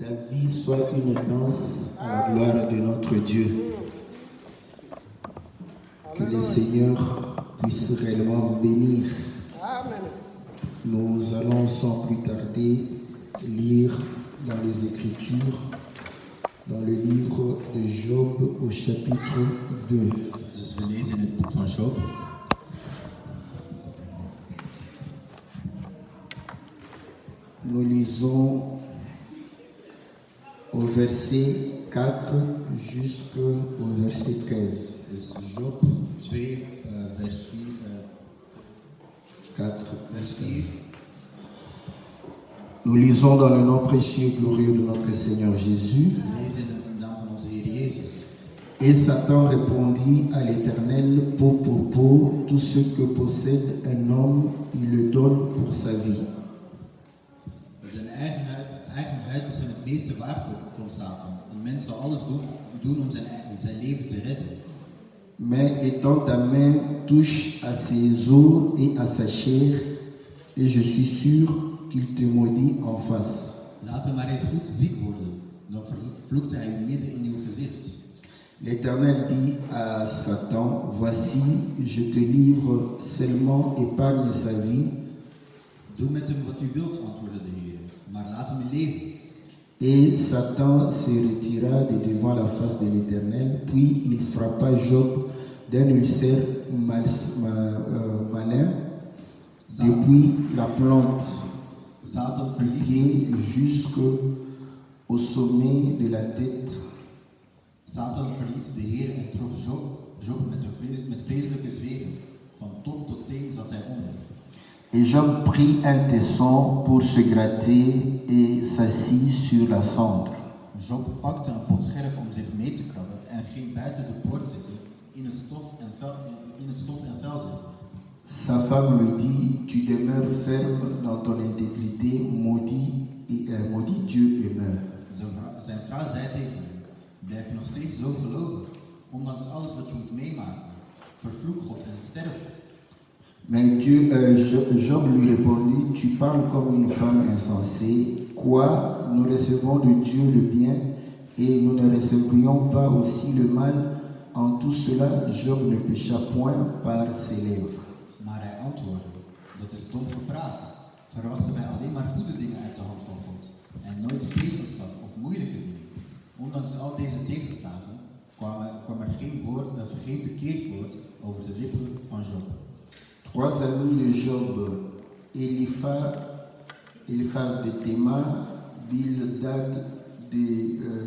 la vie soit une danse à la gloire de notre Dieu. Que le Seigneur puisse réellement vous bénir. Nous allons sans plus tarder lire dans les Écritures, dans le livre de Job au chapitre 2. Dus we lezen in het boek van Job. Nous lisons au verset 4 jusqu'au verset 13. Dus Job 2, vers 4. 4. Vers 4. Nous lisons dans le nom précieux et glorieux de notre Seigneur Jésus. We lezen in de naam van onze Heer Jezus. Et Satan répondit à l'Éternel, peau pour peau, tout ce que possède un homme, il le donne pour sa vie. Zijn eigenheid is hem het meeste waard voor Satan. Een mens zal alles doen om zijn leven te redden. Mais étant ta main touche à ses os et à sa chair, et je suis sûr qu'il te maudit en face. Laat hem maar eens goed ziek worden, dan vervloekt hij u midden in uw gezicht. L'Éternel dit à Satan, voici, je te livre, seulement épargne sa vie. Doe met hem wat u wilt, antwoordde de Heer, maar laat hem leven. Et Satan se retira de devant la face de l'Éternel, puis il frappa Job d'un ulcère malin, depuis la plante Satan du verliet, pied jusqu'au sommet de la tête. Satan verliet de Heer en trof Job met vreselijke zweren. Van top tot teen zat hij onder. Et Job prit un tesson pour se gratter et s'assit sur la cendre. Job pakte een pot scherf om zich mee te krabben en ging buiten de poort zitten, in het stof en vel zitten. Sa femme lui dit, tu demeures ferme dans ton intégrité, maudit Dieu et meurs. Zijn vrouw zei tegen hem, blijf nog steeds zo geloven, ondanks alles wat je moet meemaken. Vervloek God en sterf. Mais Job lui répondit, tu parles comme une femme insensée. Quoi, nous recevons de Dieu le bien et nous ne recevrions pas aussi le mal? En tout cela, Job ne pécha point par ses lèvres. Maar hij antwoordde, dat is dom gepraat. Verwachten wij alleen maar goede dingen uit de hand van God en nooit tegenslag of moeilijke dingen. Ondanks al deze tegenslagen kwam er geen verkeerd woord over de lippen van Job. Trois amis de Job, Eliphaz de Théman, Bildad de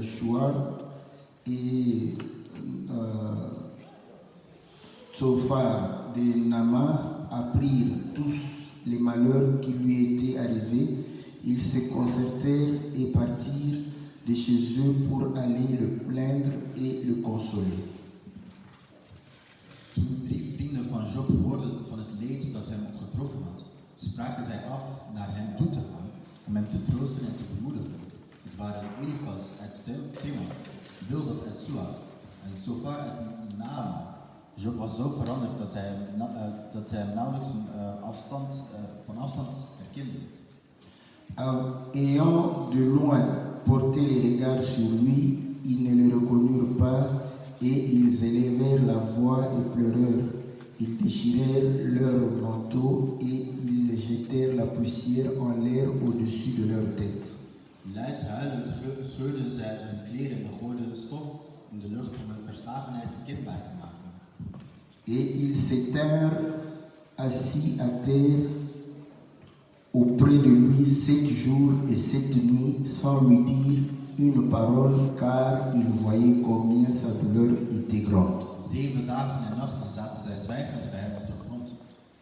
Shuar et Tsophar de Nama apprirent tous les malheurs qui lui étaient arrivés. Ils se concertèrent et partirent de chez eux pour aller le plaindre et le consoler. Toen 3 vrienden van Job hoorden van het leed dat hem getroffen had, spraken zij af naar hem toe te gaan om hem te troosten en te bemoedigen. Het waren Eliphaz uit Teman, Bildad uit Suar en Tsophar uit Naama. Job was zo veranderd dat zij hem nauwelijks van afstand herkenden. Ayant de loin porté les regards sur lui, ils ne le reconnurent pas et ils élevèrent la voix et pleurèrent. Ils déchirèrent leur manteau et ils jetèrent la poussière en l'air au-dessus de leur tête. Luid huilend scheurden zij hun kleren en gooiden stof in de lucht om hun verslagenheid kenbaar te maken. Et ils s'étinrent assis à terre auprès de lui 7 jours et 7 nuits sans lui dire une parole, car ils voyaient combien sa douleur était grande. 7 dagen en nachten zaten zij zwijgend bij hem op de grond.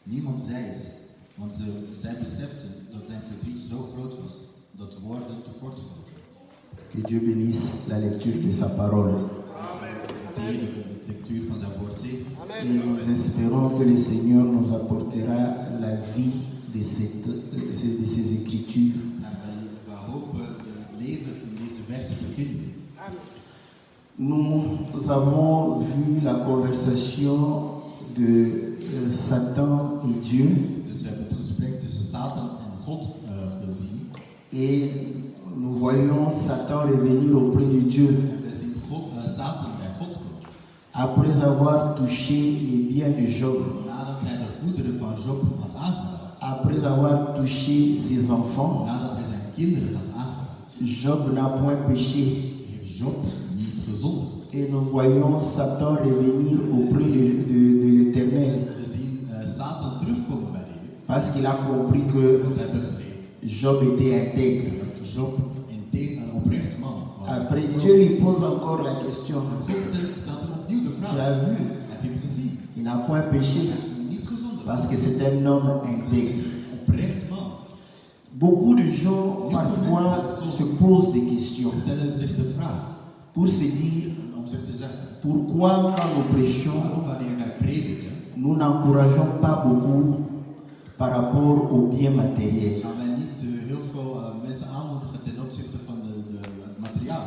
Niemand zei het, want zij beseften dat zijn verdriet zo groot was dat woorden tekort schoten. Que Dieu bénisse la lecture de sa parole. De Heer de lectuur van zijn woord zegen. Et nous espérons que le Seigneur nous apportera la vie de ces écritures. En we hopen het leven in deze versen te vinden. Nous avons vu la conversation de Satan et Dieu. Dus we hebben het gesprek tussen Satan en God gezien. Et nous voyons Satan revenir auprès de Dieu En we zien Satan bij God komen. après avoir touché les biens de Job, Nadat hij de goederen van Job had aangeraakt. après avoir touché ses enfants. Nadat hij zijn kinderen had aangeraakt. Job n'a point péché. Heeft Job niet gezondigd. Et nous voyons Satan revenir auprès de l'Éternel. We zien Satan terugkomen bij hem. Parce qu'il a compris que Want hij begreep Job était intègre. dat Job een oprecht man was. Après, Dieu lui pose encore la question. God stelt hem opnieuw de Tu vraag. as vu, Heb je hem gezien? il n'a point péché Hij heeft niet gezondigd. parce que c'est un homme Het is intègre. een oprecht man. Beaucoup de gens parfois se posent des questions Stellen zich de vraag pour se dire om zich te zeggen: pourquoi quand nous prêchons, waarom wanneer wij prediken, nous n'encourageons pas beaucoup par rapport aux biens matériels. gaan wij niet heel veel mensen aanmoedigen ten opzichte van het materiaal.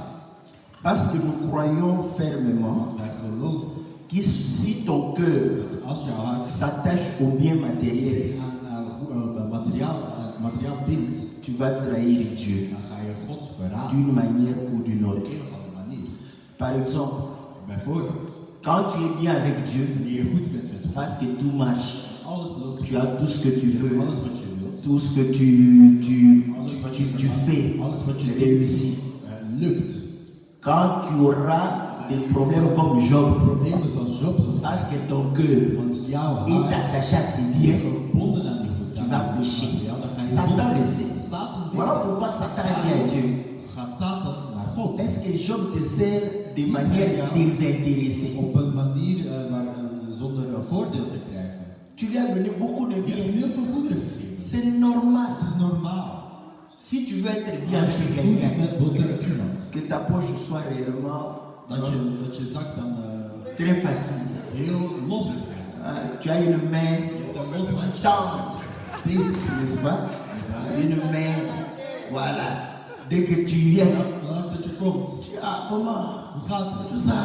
Parce que nous croyons fermement Want wij geloven que si ton cœur dat als jouw hart s'attache aux biens matériels, zich aan materiaal bindt, tu vas trahir Dieu dan ga je God verraden d'une manière ou d'une op autre. een of andere manier. Par exemple, Bijvoorbeeld, quand tu es bien avec Dieu, wanneer je goed bent met God, parce que tout marche, alles loopt, tu as tout ce que tu veux, alles wat je wilt, tout ce que tu fais alles wat je réussit. lukt. Quand tu auras des problèmes comme Job, Problemen zoals Job zult parce krijgen, que ton cœur want jouw est hart attaché à ses is biens, verbonden aan die goed. tu vas pécher. Ja, dan ga je Satan zondigen. le sait. Satan weet Voilà het. pourquoi Satan dit à Dieu, Gaat Satan naar God. est-ce que Job te sert de manière désintéressée? Op een manier zonder voordeel te krijgen. Tu lui as donné beaucoup de Je hebt biens. hem heel veel goederen gegeven. C'est normal. Het is normaal. Si tu veux être bien Als avec je goed quelqu'un, wilt zijn met iemand, que ta poche soit réellement dat je zak dan très facile. heel los is. Tu as une main Je hebt een los handje. tendre, Tegen. n'est-ce pas? Is waar? Une main, voilà. Dès que tu viens, Vanaf dat je komt. comment Hoe gaat het? ça?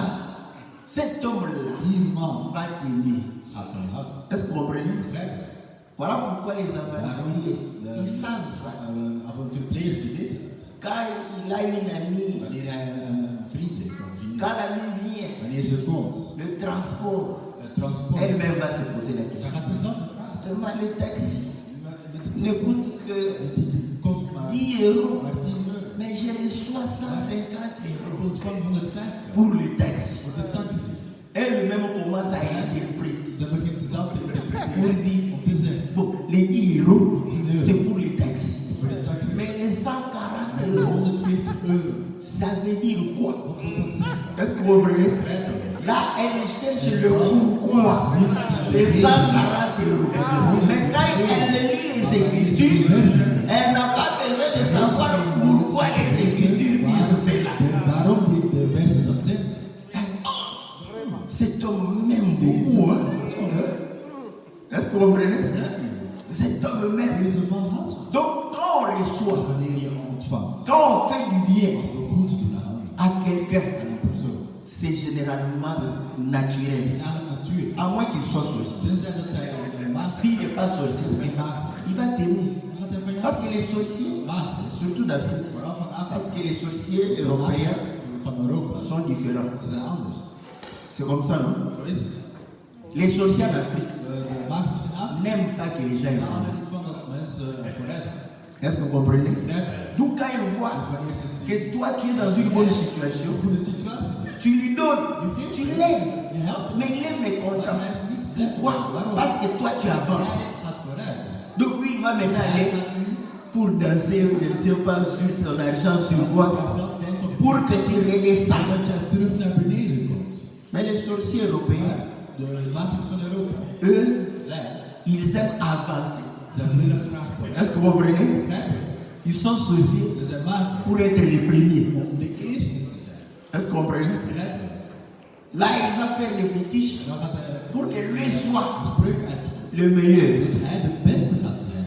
Cet homme-là Die man va t'aimer. gaat van je houden. Est-ce que vous comprenez? Begrijp je? Voilà pourquoi les aventuriers, ils savent ça. Avontuurplayers die weten het. Quand il a une amie, Wanneer hij een vriend heeft of vriendin. quand l'amie vient, Wanneer ze komt. le transport, Het transport. elle-même va se poser la Zij question. gaat zichzelf de vraag stellen. Seulement le taxi Met ne de coûte que die kost maar 10 euros. maar 10 euro. Mais j'ai les 150 Ik euros ontvang 150 pour le taxi. voor de taxi. Elle-même commence à interpréter Ze begint zelf te pour interpreteren. dire, Om te zeggen, bon, les 10 euros, 10 euros. c'est pour le taxi. dat is voor de taxi. Mais les 140 Maar de euros, 120 euro. ça veut dire quoi? Wat wil dat zeggen? Est-ce que vous comprenez? Begrijp je? Là, elle cherche le pourquoi des 140 euros. Mais quand elle lit les Écritures, elle n'a pas besoin de savoir pourquoi les Écritures disent cela. Daarom de versen dat zeggen. Cet homme m'aime beaucoup. Hein? Est-ce que vous comprenez? Begrijp je? Cet homme m'aime. Deze man had van. Donc, quand on reçoit, Wanneer je ontvangt. quand on fait du bien Als we goed doen aan à quelqu'un, een persoon. c'est généralement naturel. Het is eigenlijk natuurlijk. À moins qu'il soit sorcier. Tenzij dat hij een maag S'il n'est pas sorcier, il va t'aimer. gaat hij van jou. Parce que les sorciers, Maar, surtout d'Afrique, vooral van parce Afrika. que les sorciers européens Van Europa. sont différents. Ze zijn anders. C'est comme ça, non? Zo is het. Les sorciers en Afrique De magers in Afrika n'aiment pas que les gens aient houden faim. niet van dat mensen vooruit gaan. Est-ce que vous comprenez? Begrijp je? Donc quand ils voient Dus wanneer ze zien que toi tu es dans une bonne situation, een goede situatie zitten. tu lui donnes, tu l'aimes. Je helpt hem. Mais il aime les Maar contents. hij is niet blij. Pourquoi? Waarom? Parce que toi tu avances. Hij gaat vooruit. Donc lui il va maintenant aller pour danser, je ne sais pas, sur ton argent, sur quoi, pour que tu redescendes. Dat je terug naar beneden komt. Mais les sorciers européens, De magers van Europa. eux, Zij. ils aiment avancer. Ze willen graag vooruit. Est-ce que vous comprenez? Begrijp je? Ils sont sorciers Ze zijn magers pour être les premiers. om de eerste te zijn. Est-ce que vous comprenez? Begrijp je? Là, il va faire les fétiches En dan gaat hij pour que lui soit een spreuk uitvoeren. le meilleur. Dat hij de beste gaat zijn.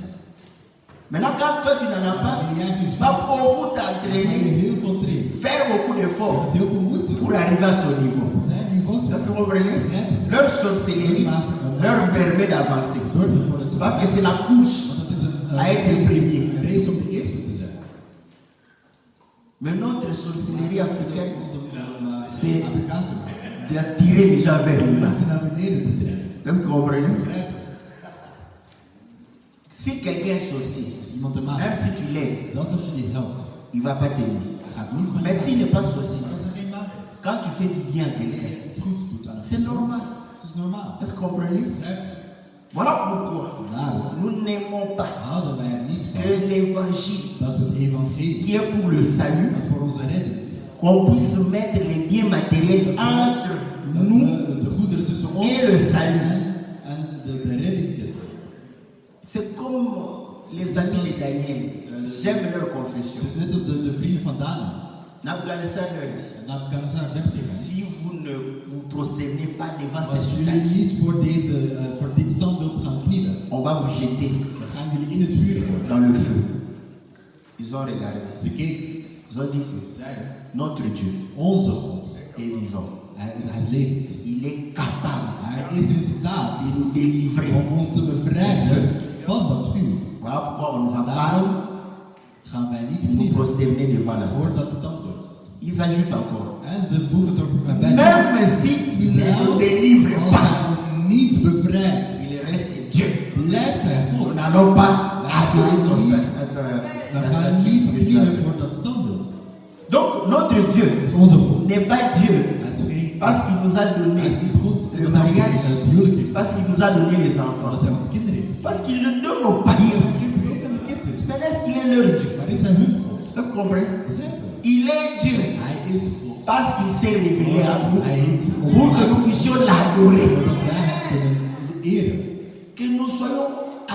Maintenant, quand toi tu n'en as pas, tu vas beaucoup Dan ga je t'entraîner, heel veel trainen. faire beaucoup Je d'efforts gaat heel veel moeite pour arriver à son niveau. zijn niveau te Est-ce que maken. vous comprenez? Leur sorcellerie leur permet d'avancer. Zorg ervoor dat ze Parce que c'est la course. Want het is Hij heeft de premier. een race om de eerste te zijn. Maintenant, notre sorcellerie africaine, C'est d'attirer les gens vers le bas. mensen naar beneden te trekken. Est-ce que vous comprenez? Begrijp? Si quelqu'un est sorcier, Als iemand de maat même is, si tu l'aides, zelfs als je die helpt, il ne va pas t'aimer. hij gaat niet van Mais je s'il n'est pas sorcier, als er geen maat is. quand tu fais du bien à Wanneer quelqu'un, je iets goeds doet aan een c'est persoon, normal. het is normaal. Est-ce que vous comprenez? Begrijp? Voilà pourquoi Daarom nous n'aimons pas houden wij er niet que van l'évangile dat het evangelie, qui est pour le salut, dat voor onze redding is, qu'on puisse mettre les biens matériels entre dat nous we de goederen tussen ons et le salut. en de redding zetten. C'est comme les amis de Daniel. J'aime leur confession. Het is net als de vrienden van Daniel. Nabucodonosor leur dit, En Nebuchadnezzar zegt tegen hen, si vous ne vous prosternez pas devant cette als jullie statue, niet voor dit standbeeld gaan knielen, on va vous jeter dan gaan jullie in het vuur gooien. dans le feu. Ils ont regardé. Ze keken, Ils ont dit que zeiden, notre Dieu onze God, est vivant. hij is levend. Il est capable Hij is in staat de nous délivrer. om ons te bevrijden van dat vuur. Voilà pourquoi on ne va Daarom pas gaan wij niet nous knielen prosterner devant la voor statue. dat standbeeld. Ils ajoutent encore. En ze voegen er bij, Même si il ne nous délivre als pas, hij ons niet bevrijdt, il reste Dieu. blijft hij Nous God. n'allons pas adorer We gaan la niet statue. knielen voor dat standbeeld. Donc notre Dieu Dat is onze God. n'est pas Dieu Hij is geen, parce qu'il nous a hij donné is niet goed le omdat hij mariage, het huwelijk heeft. parce qu'il nous a donné les enfants, Omdat hij ons kinderen heeft. parce qu'il le donne aux païens. Hij geeft het ook aan de kinderen. C'est est-ce qu'il est leur Dieu. Maar is hij hun God? Est-ce que vous comprenez? Begrijp je? Il est Dieu Hij is God. parce qu'il s'est révélé à nous Hij heeft pour que nous puissions l'adorer. zodat wij hem kunnen eren. Que nous soyons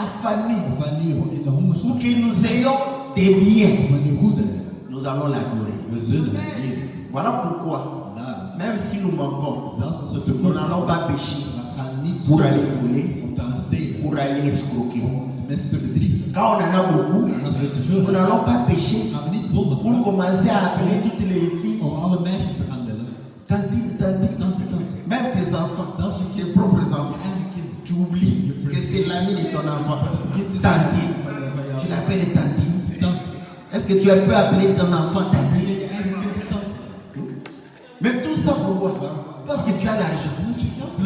affamés Of wanneer in de honger ou staan. que nous ayons des biens, Of wanneer goederen hebben. nous allons l'adorer. We zullen hem eren. Voilà pourquoi, Daarom, même si nous manquons, zelfs als we nous tekort n'allons hebben, pas pécher we gaan niet pour zoeken aller voler, om te gaan stelen. pour aller escroquer. Om de mensen te bedriegen. Quand on en a beaucoup, En als we te veel nous hebben, n'allons pas pécher gaan we niet zondigen. pour commencer à appeler toutes les filles Om alle meisjes te gaan bellen. tantine, tantine, Tante, tante. même tes enfants, Zelfs je tes propres je enfants. eigen kinderen. Tu oublies que c'est l'ami de ton enfant. Dat het kind is Tantine. van jou. Tu l'appelles tantine. Tante. Est-ce que tu peux appeler ton enfant Wil tantine? je je eigen kind tante? Mais tout ça pourquoi? Parce que tu as l'argent. Omdat je geld hebt.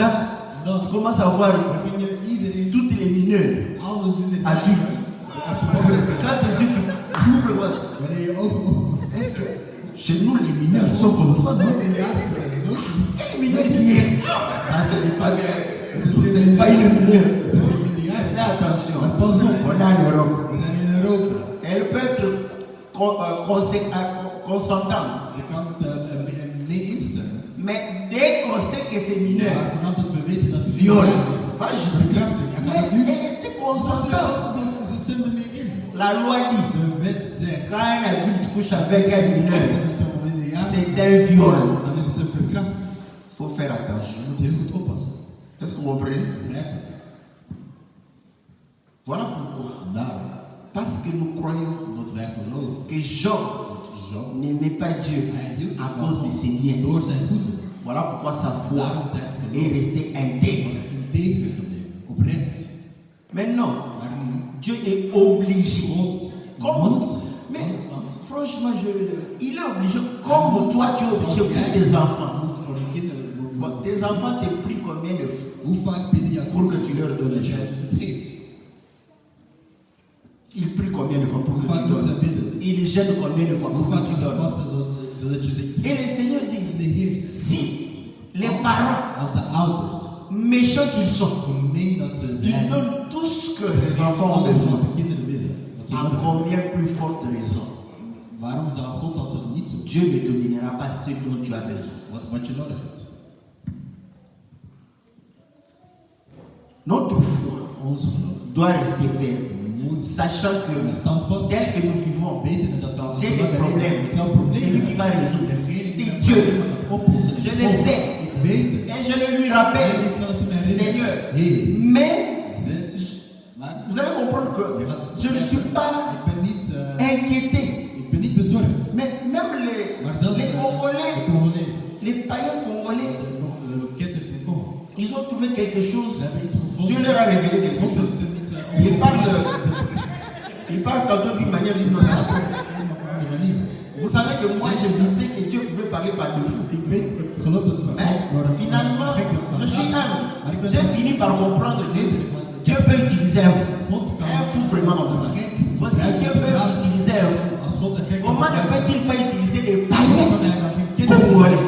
Là, tu commences à voir Dan ging je iedereen, toutes les mineurs. alle kinderen Adultes. als volwassen te zijn. Quand tes yeux tu ouvres, voilà. Wanneer je ogen opent. Est-ce que chez nous les mineurs sont comme ça, non? Minderjarigen zijn zo. Quel mineur qui est? Ça, ce n'est pas bien. Het is Ce n'est pas une mineure. Het is geen minderjarige. Fais attention. Maar pas op. On est en Europe. We zijn in Europa. Elle peut être consentante. Ze kan mee instemmen. Mais dès qu'on sait que c'est mineur, Maar vanaf dat we weten dat ze viol. minderjarig is. Pas juste Verkrachting. En Mais gaat het nu? elle était consentante. Ze stemden mee in. La loi dit, De wet zegt. quand un adulte couche avec un mineur, Met een minderjarige. c'est un viol. Dan is het een verkrachting. Il faut faire attention. Je moet heel goed oppassen. Est-ce que vous comprenez? Begrijpen? Voilà pourquoi. En daarom, Parce que nous croyons omdat wij geloven que Job dat Job n'aimait pas Dieu hij hield à van cause de God ses biens. door zijn goede. Voilà pourquoi sa foi Daarom zijn est geloof restée intègre. was integer gebleven, oprecht. Maintenant, Maar nu, Dieu est obligé. God Comment? moet, Mais want franchement, il est obligé. Comme toi, tu es obligé pour tes enfants. moet voor je kinderen. Bon, tes enfants te prient combien de fois Hoe vaak bidden je pour que tu leur donnes les dat je choses? het geeft? Ils prient combien de fois pour Hoe que tu vaak moet ze donnes? bidden? Ils gênent combien de fois Hoe pour que vaak tu gaan ze donnes? vasten zodat je ze iets Et geeft? le Seigneur dit, De Heer, si les parents, als de ouders méchants qu'ils sont, gemeen dat ze ils zijn, donnent tout ce que les enfants ont alles besoin, wat de kinderen willen, wat ze à nodig hebben. combien plus forte raison Waarom zou God dat dan niet doen? Dieu ne te donnera pas ce dont tu as besoin. Wat je nodig hebt. Notre foi Ons geloof doit rester ferme, moet sachant que standvast tel que nous vivons, weten dat dat j'ai des problèmes. Het zou C'est lui problemen qui va résoudre. Degene die C'est dat Dieu. probleem gaat oplossen is Je God. le sais. Ik weet het. Et je le lui En rappelle, ik zal het hem herinneren. Seigneur, Heer, mais zet. Maar vous allez comprendre que je gaat- je ne suis pas ik ben niet, inquiété. ik ben niet bezorgd. Mais même Maar zelfs les Congolais, de Congolezen, les païens congolais, de ketters van Congo, ils ont trouvé quelque chose. ze hebben iets gevonden. Dieu leur a révélé quelque God chose. heeft het niet Il parle tantôt d'une manière, d'une autre. op een of andere manier. Vous savez que moi, je disais que Dieu pouvait parler par dessous. Mais finalement, je suis humble. J'ai fini par comprendre que Dieu peut utiliser un fou. Un fou vraiment. Voici, Dieu peut utiliser un fou. Comment ne peut-il pas utiliser des païens congolais?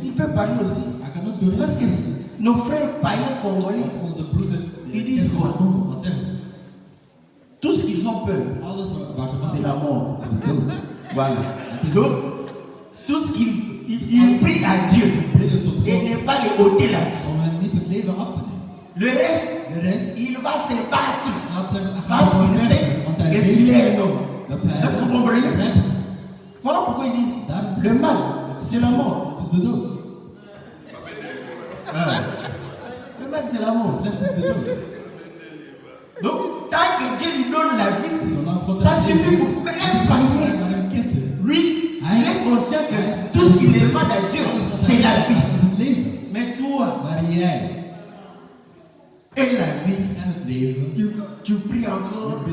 Il peut parler aussi. Parce que nos frères païens congolais, ils disent quoi? Tout ce qu'ils ont peur, c'est la mort. Voilà. Donc, tout ce qu'ils prient à Dieu et ne pas les ôter la vie. Le reste, il va se battre parce qu'il sait qu'il est un homme. Est-ce que vous comprenez? Voilà pourquoi ils disent le mal, c'est la mort. Le mal, c'est la mort. Donc, tant que Dieu lui donne la vie, ça suffit pour un païen. Lui, il est conscient que tout ce qui demande à Dieu, c'est la vie. Mais toi, et la vie, tu pries encore,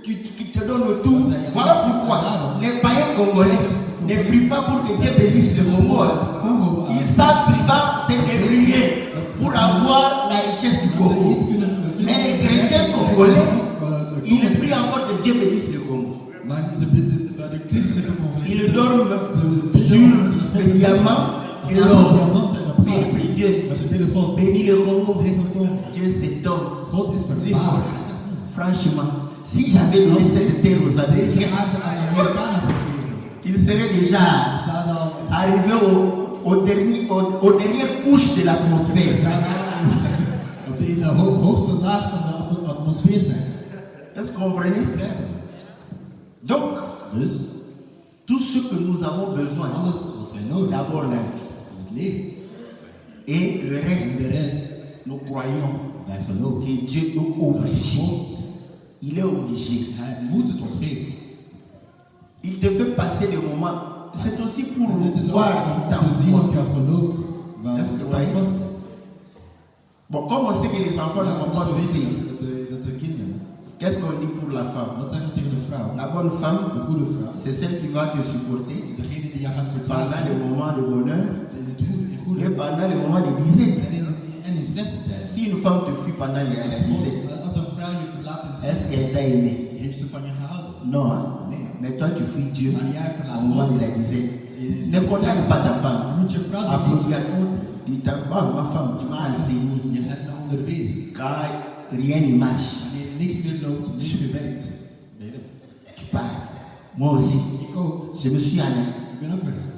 qui te donne tout. Voilà pourquoi les païens congolais ne prient pas pour que Dieu bénisse le Congo. Ils savent qu'il va se débrouiller pour avoir la richesse du Congo. Mais les chrétiens congolais, ils prient encore que Dieu bénisse le Congo. Ils dorment sur le diamant et l'or. Mais Dieu bénit le Congo. Dieu s'étonne. Franchement, si j'avais donné cette terre aux Américains, ils seraient déjà arrivés aux dernières couches de l'atmosphère. Est-ce que vous comprenez? Donc, tout ce que nous avons besoin, d'abord la vie. Et le reste, nous croyons que Dieu est obligé. Il est obligé. Il te fait passer des moments. C'est aussi pour voir si ta foi. Est-ce que vous voyez? Bon, comme on sait que les enfants ne vont pas nous dire, qu'est-ce qu'on dit pour la femme? La bonne femme, c'est celle qui va te supporter pendant les moments de bonheur et pendant les moments de disette. Si une femme te fuit pendant les disettes, est-ce qu'elle t'a aimé? Non, hein? Mais toi tu fuis Dieu au moment de la disette. Ne condamne pas ta femme. Dis-toi, ma femme, tu m'as enseigné. Car rien ne marche. Tu pars. Moi aussi. Je me suis allé.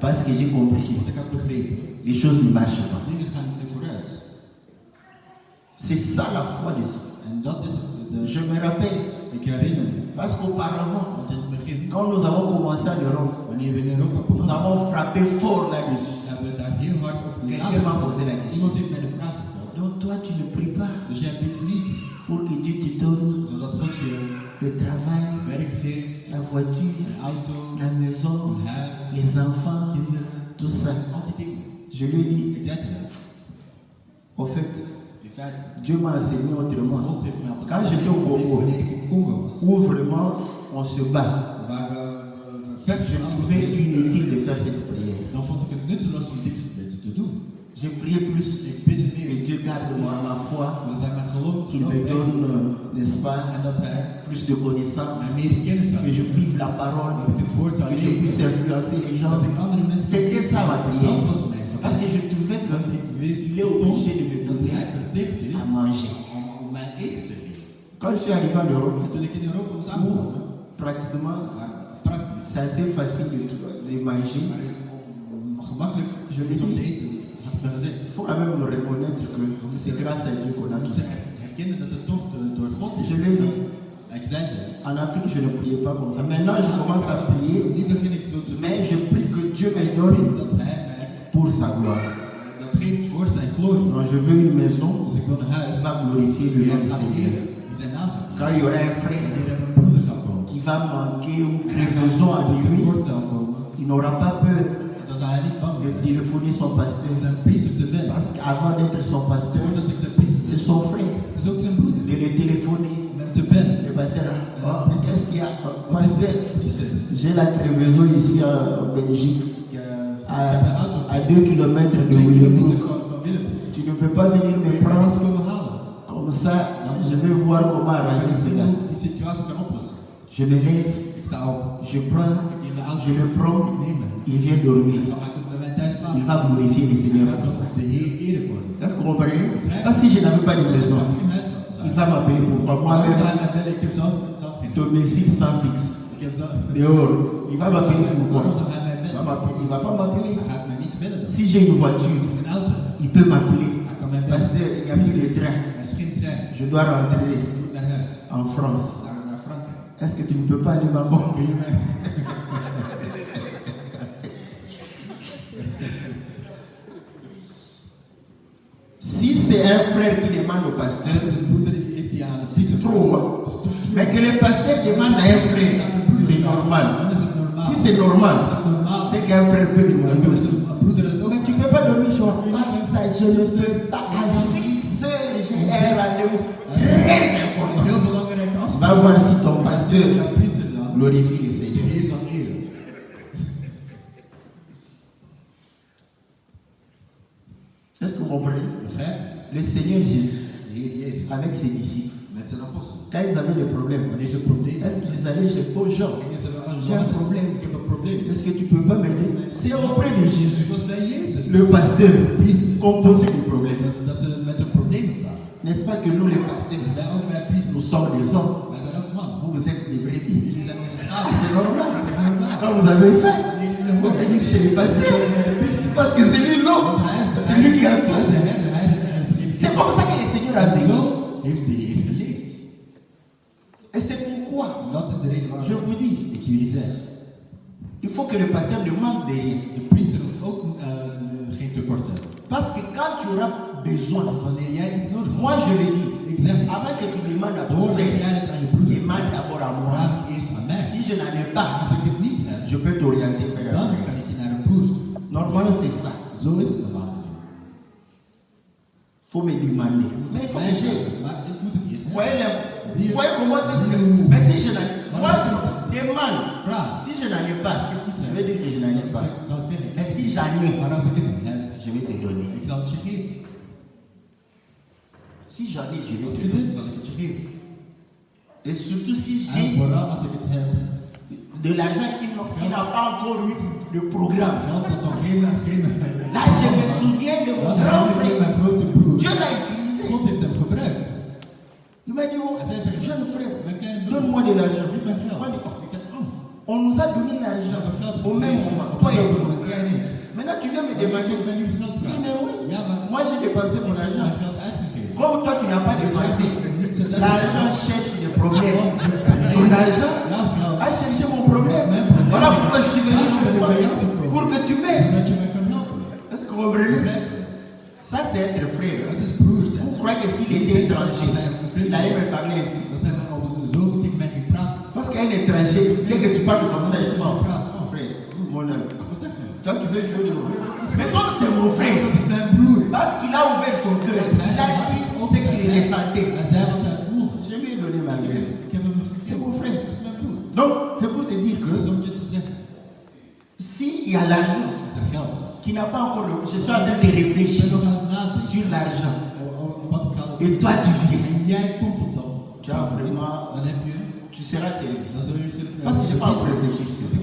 Parce que j'ai compris que les choses ne marchent pas. C'est ça la foi de ça. Je me rappelle. Parce qu'auparavant, quand nous avons commencé en Europe, nous avons frappé fort là-dessus. Quelqu'un m'a posé la question. Donc toi, tu ne pries pas pour que Dieu te donne le travail, la voiture, la maison, les enfants, tout ça. Je lui ai dit, au fait, Dieu m'a enseigné autrement. Quand j'étais au Congo, où vraiment on se bat, je trouvais inutile de faire cette prière. J'ai prié plus que Dieu garde moi ma foi, qu'il me donne, n'est-ce pas, plus de connaissances, que je vive la parole, que je puisse influencer les gens. C'était ça ma prière. Parce que je trouvais qu'il est obligé de me donner à manger. Quand je suis arrivé en Europe, où pratiquement c'est assez facile de manger, je me dis, il faut quand même reconnaître que c'est grâce à Dieu qu'on a tout ça. Je l'ai dit. En Afrique, je ne priais pas comme ça. Maintenant, je commence à prier, mais je prie que Dieu me donne pour sa gloire. Donc, je veux une maison qui va glorifier le nom du Seigneur. Quand il y aura un frère qui va manquer ou crevaison à lui, il n'aura pas peur de téléphoner son pasteur. Parce qu'avant d'être son pasteur, c'est son frère. De le téléphoner. Le pasteur, qu'est-ce qu'il y a? Pasteur, J'ai la Treviso ici en Belgique, à 2 km de Willebourg. Tu ne peux pas venir me prendre comme ça. Je vais voir comment arranger cela. Je me lève, je le prends, il vient dormir. Il va glorifier le Seigneur pour ça. Est-ce que vous comprenez? Parce que si je n'avais pas de maison, il va m'appeler pourquoi? Moi-même, domicile sans fixe. Dehors, il va m'appeler pourquoi? Il ne va pas m'appeler. Si j'ai une voiture, il peut m'appeler. Parce qu'il n'y a plus de train. Je dois rentrer en France. Est-ce que tu ne peux pas aller maman? Si c'est un frère qui demande au pasteur, c'est trop. Mais que le pasteur demande à un frère, c'est normal. Si c'est normal, c'est qu'un frère peut demander aussi. Mais tu ne peux pas dormir chez moi. Je ne peux pas. À 6 heures, j'ai un rendez-vous très important. Va voir si ton pasteur glorifie le Seigneur. Est-ce que vous comprenez? Le Seigneur Jésus, avec ses disciples, quand ils avaient des problèmes, est-ce qu'ils allaient chez Jean? J'ai un problème. Est-ce que tu ne peux pas m'aider? C'est auprès de Jésus, le pasteur, qu'on pose des problèmes. N'est-ce pas que nous, les pasteurs, nous sommes des hommes? Vous êtes des brebis. C'est normal. Quand vous avez faim, il faut venir chez les pasteurs. Parce que c'est lui l'homme. C'est lui qui a tout. C'est comme ça que le Seigneur a vécu. Et c'est pourquoi je vous dis, il faut que le pasteur demande de rien. Parce que quand tu auras besoin, moi je le dis, avant que tu demandes à ton frère, demande d'abord à moi. Si je n'en ai pas, je peux t'orienter vers un frère. Normalement c'est ça. Faut me demander. Mais il faut que j'ai. Vous voyez comment mais si je n'en ai pas, moi je demande. Si je n'en ai pas, je vais dire que je n'en ai pas. Mais si j'en ai, je vais te donner. Si j'en ai, je vais te donner. Et surtout si j'ai de l'argent qui n'a pas encore eu de programme. Là, je me souviens de mon grand frère. Dieu l'a utilisé. Il m'a dit, oh, jeune frère, donne-moi de l'argent. On nous a donné l'argent au même moment. Toi et moi. Maintenant, tu viens me demander. Mais oui, moi j'ai dépensé mon argent. Comme toi, tu n'as pas dépensé, l'argent cherche des problèmes. Ton argent a cherché mon problème. Voilà pourquoi je suis venu chez toi. Pour que tu m'aides. Est-ce que vous comprenez? Ça, c'est être frère. Vous croyez que s'il était étranger, il allait me parler ici? Parce qu'un étranger, dès que tu parles comme ça, il dit, mon frère, mon ami. Toi, tu veux jouer de l'eau. Mais comme c'est mon frère, parce qu'il a ouvert son cœur, il a dit ce qu'il ressentait. Je lui ai donné ma grâce. C'est mon frère. Donc, c'est pour te dire que s'il y a l'argent qui n'a pas encore je suis en train de réfléchir sur l'argent. Et toi, tu viens. Tu as vraiment. Tu seras servi. Parce que je n'ai pas encore réfléchi sur ça.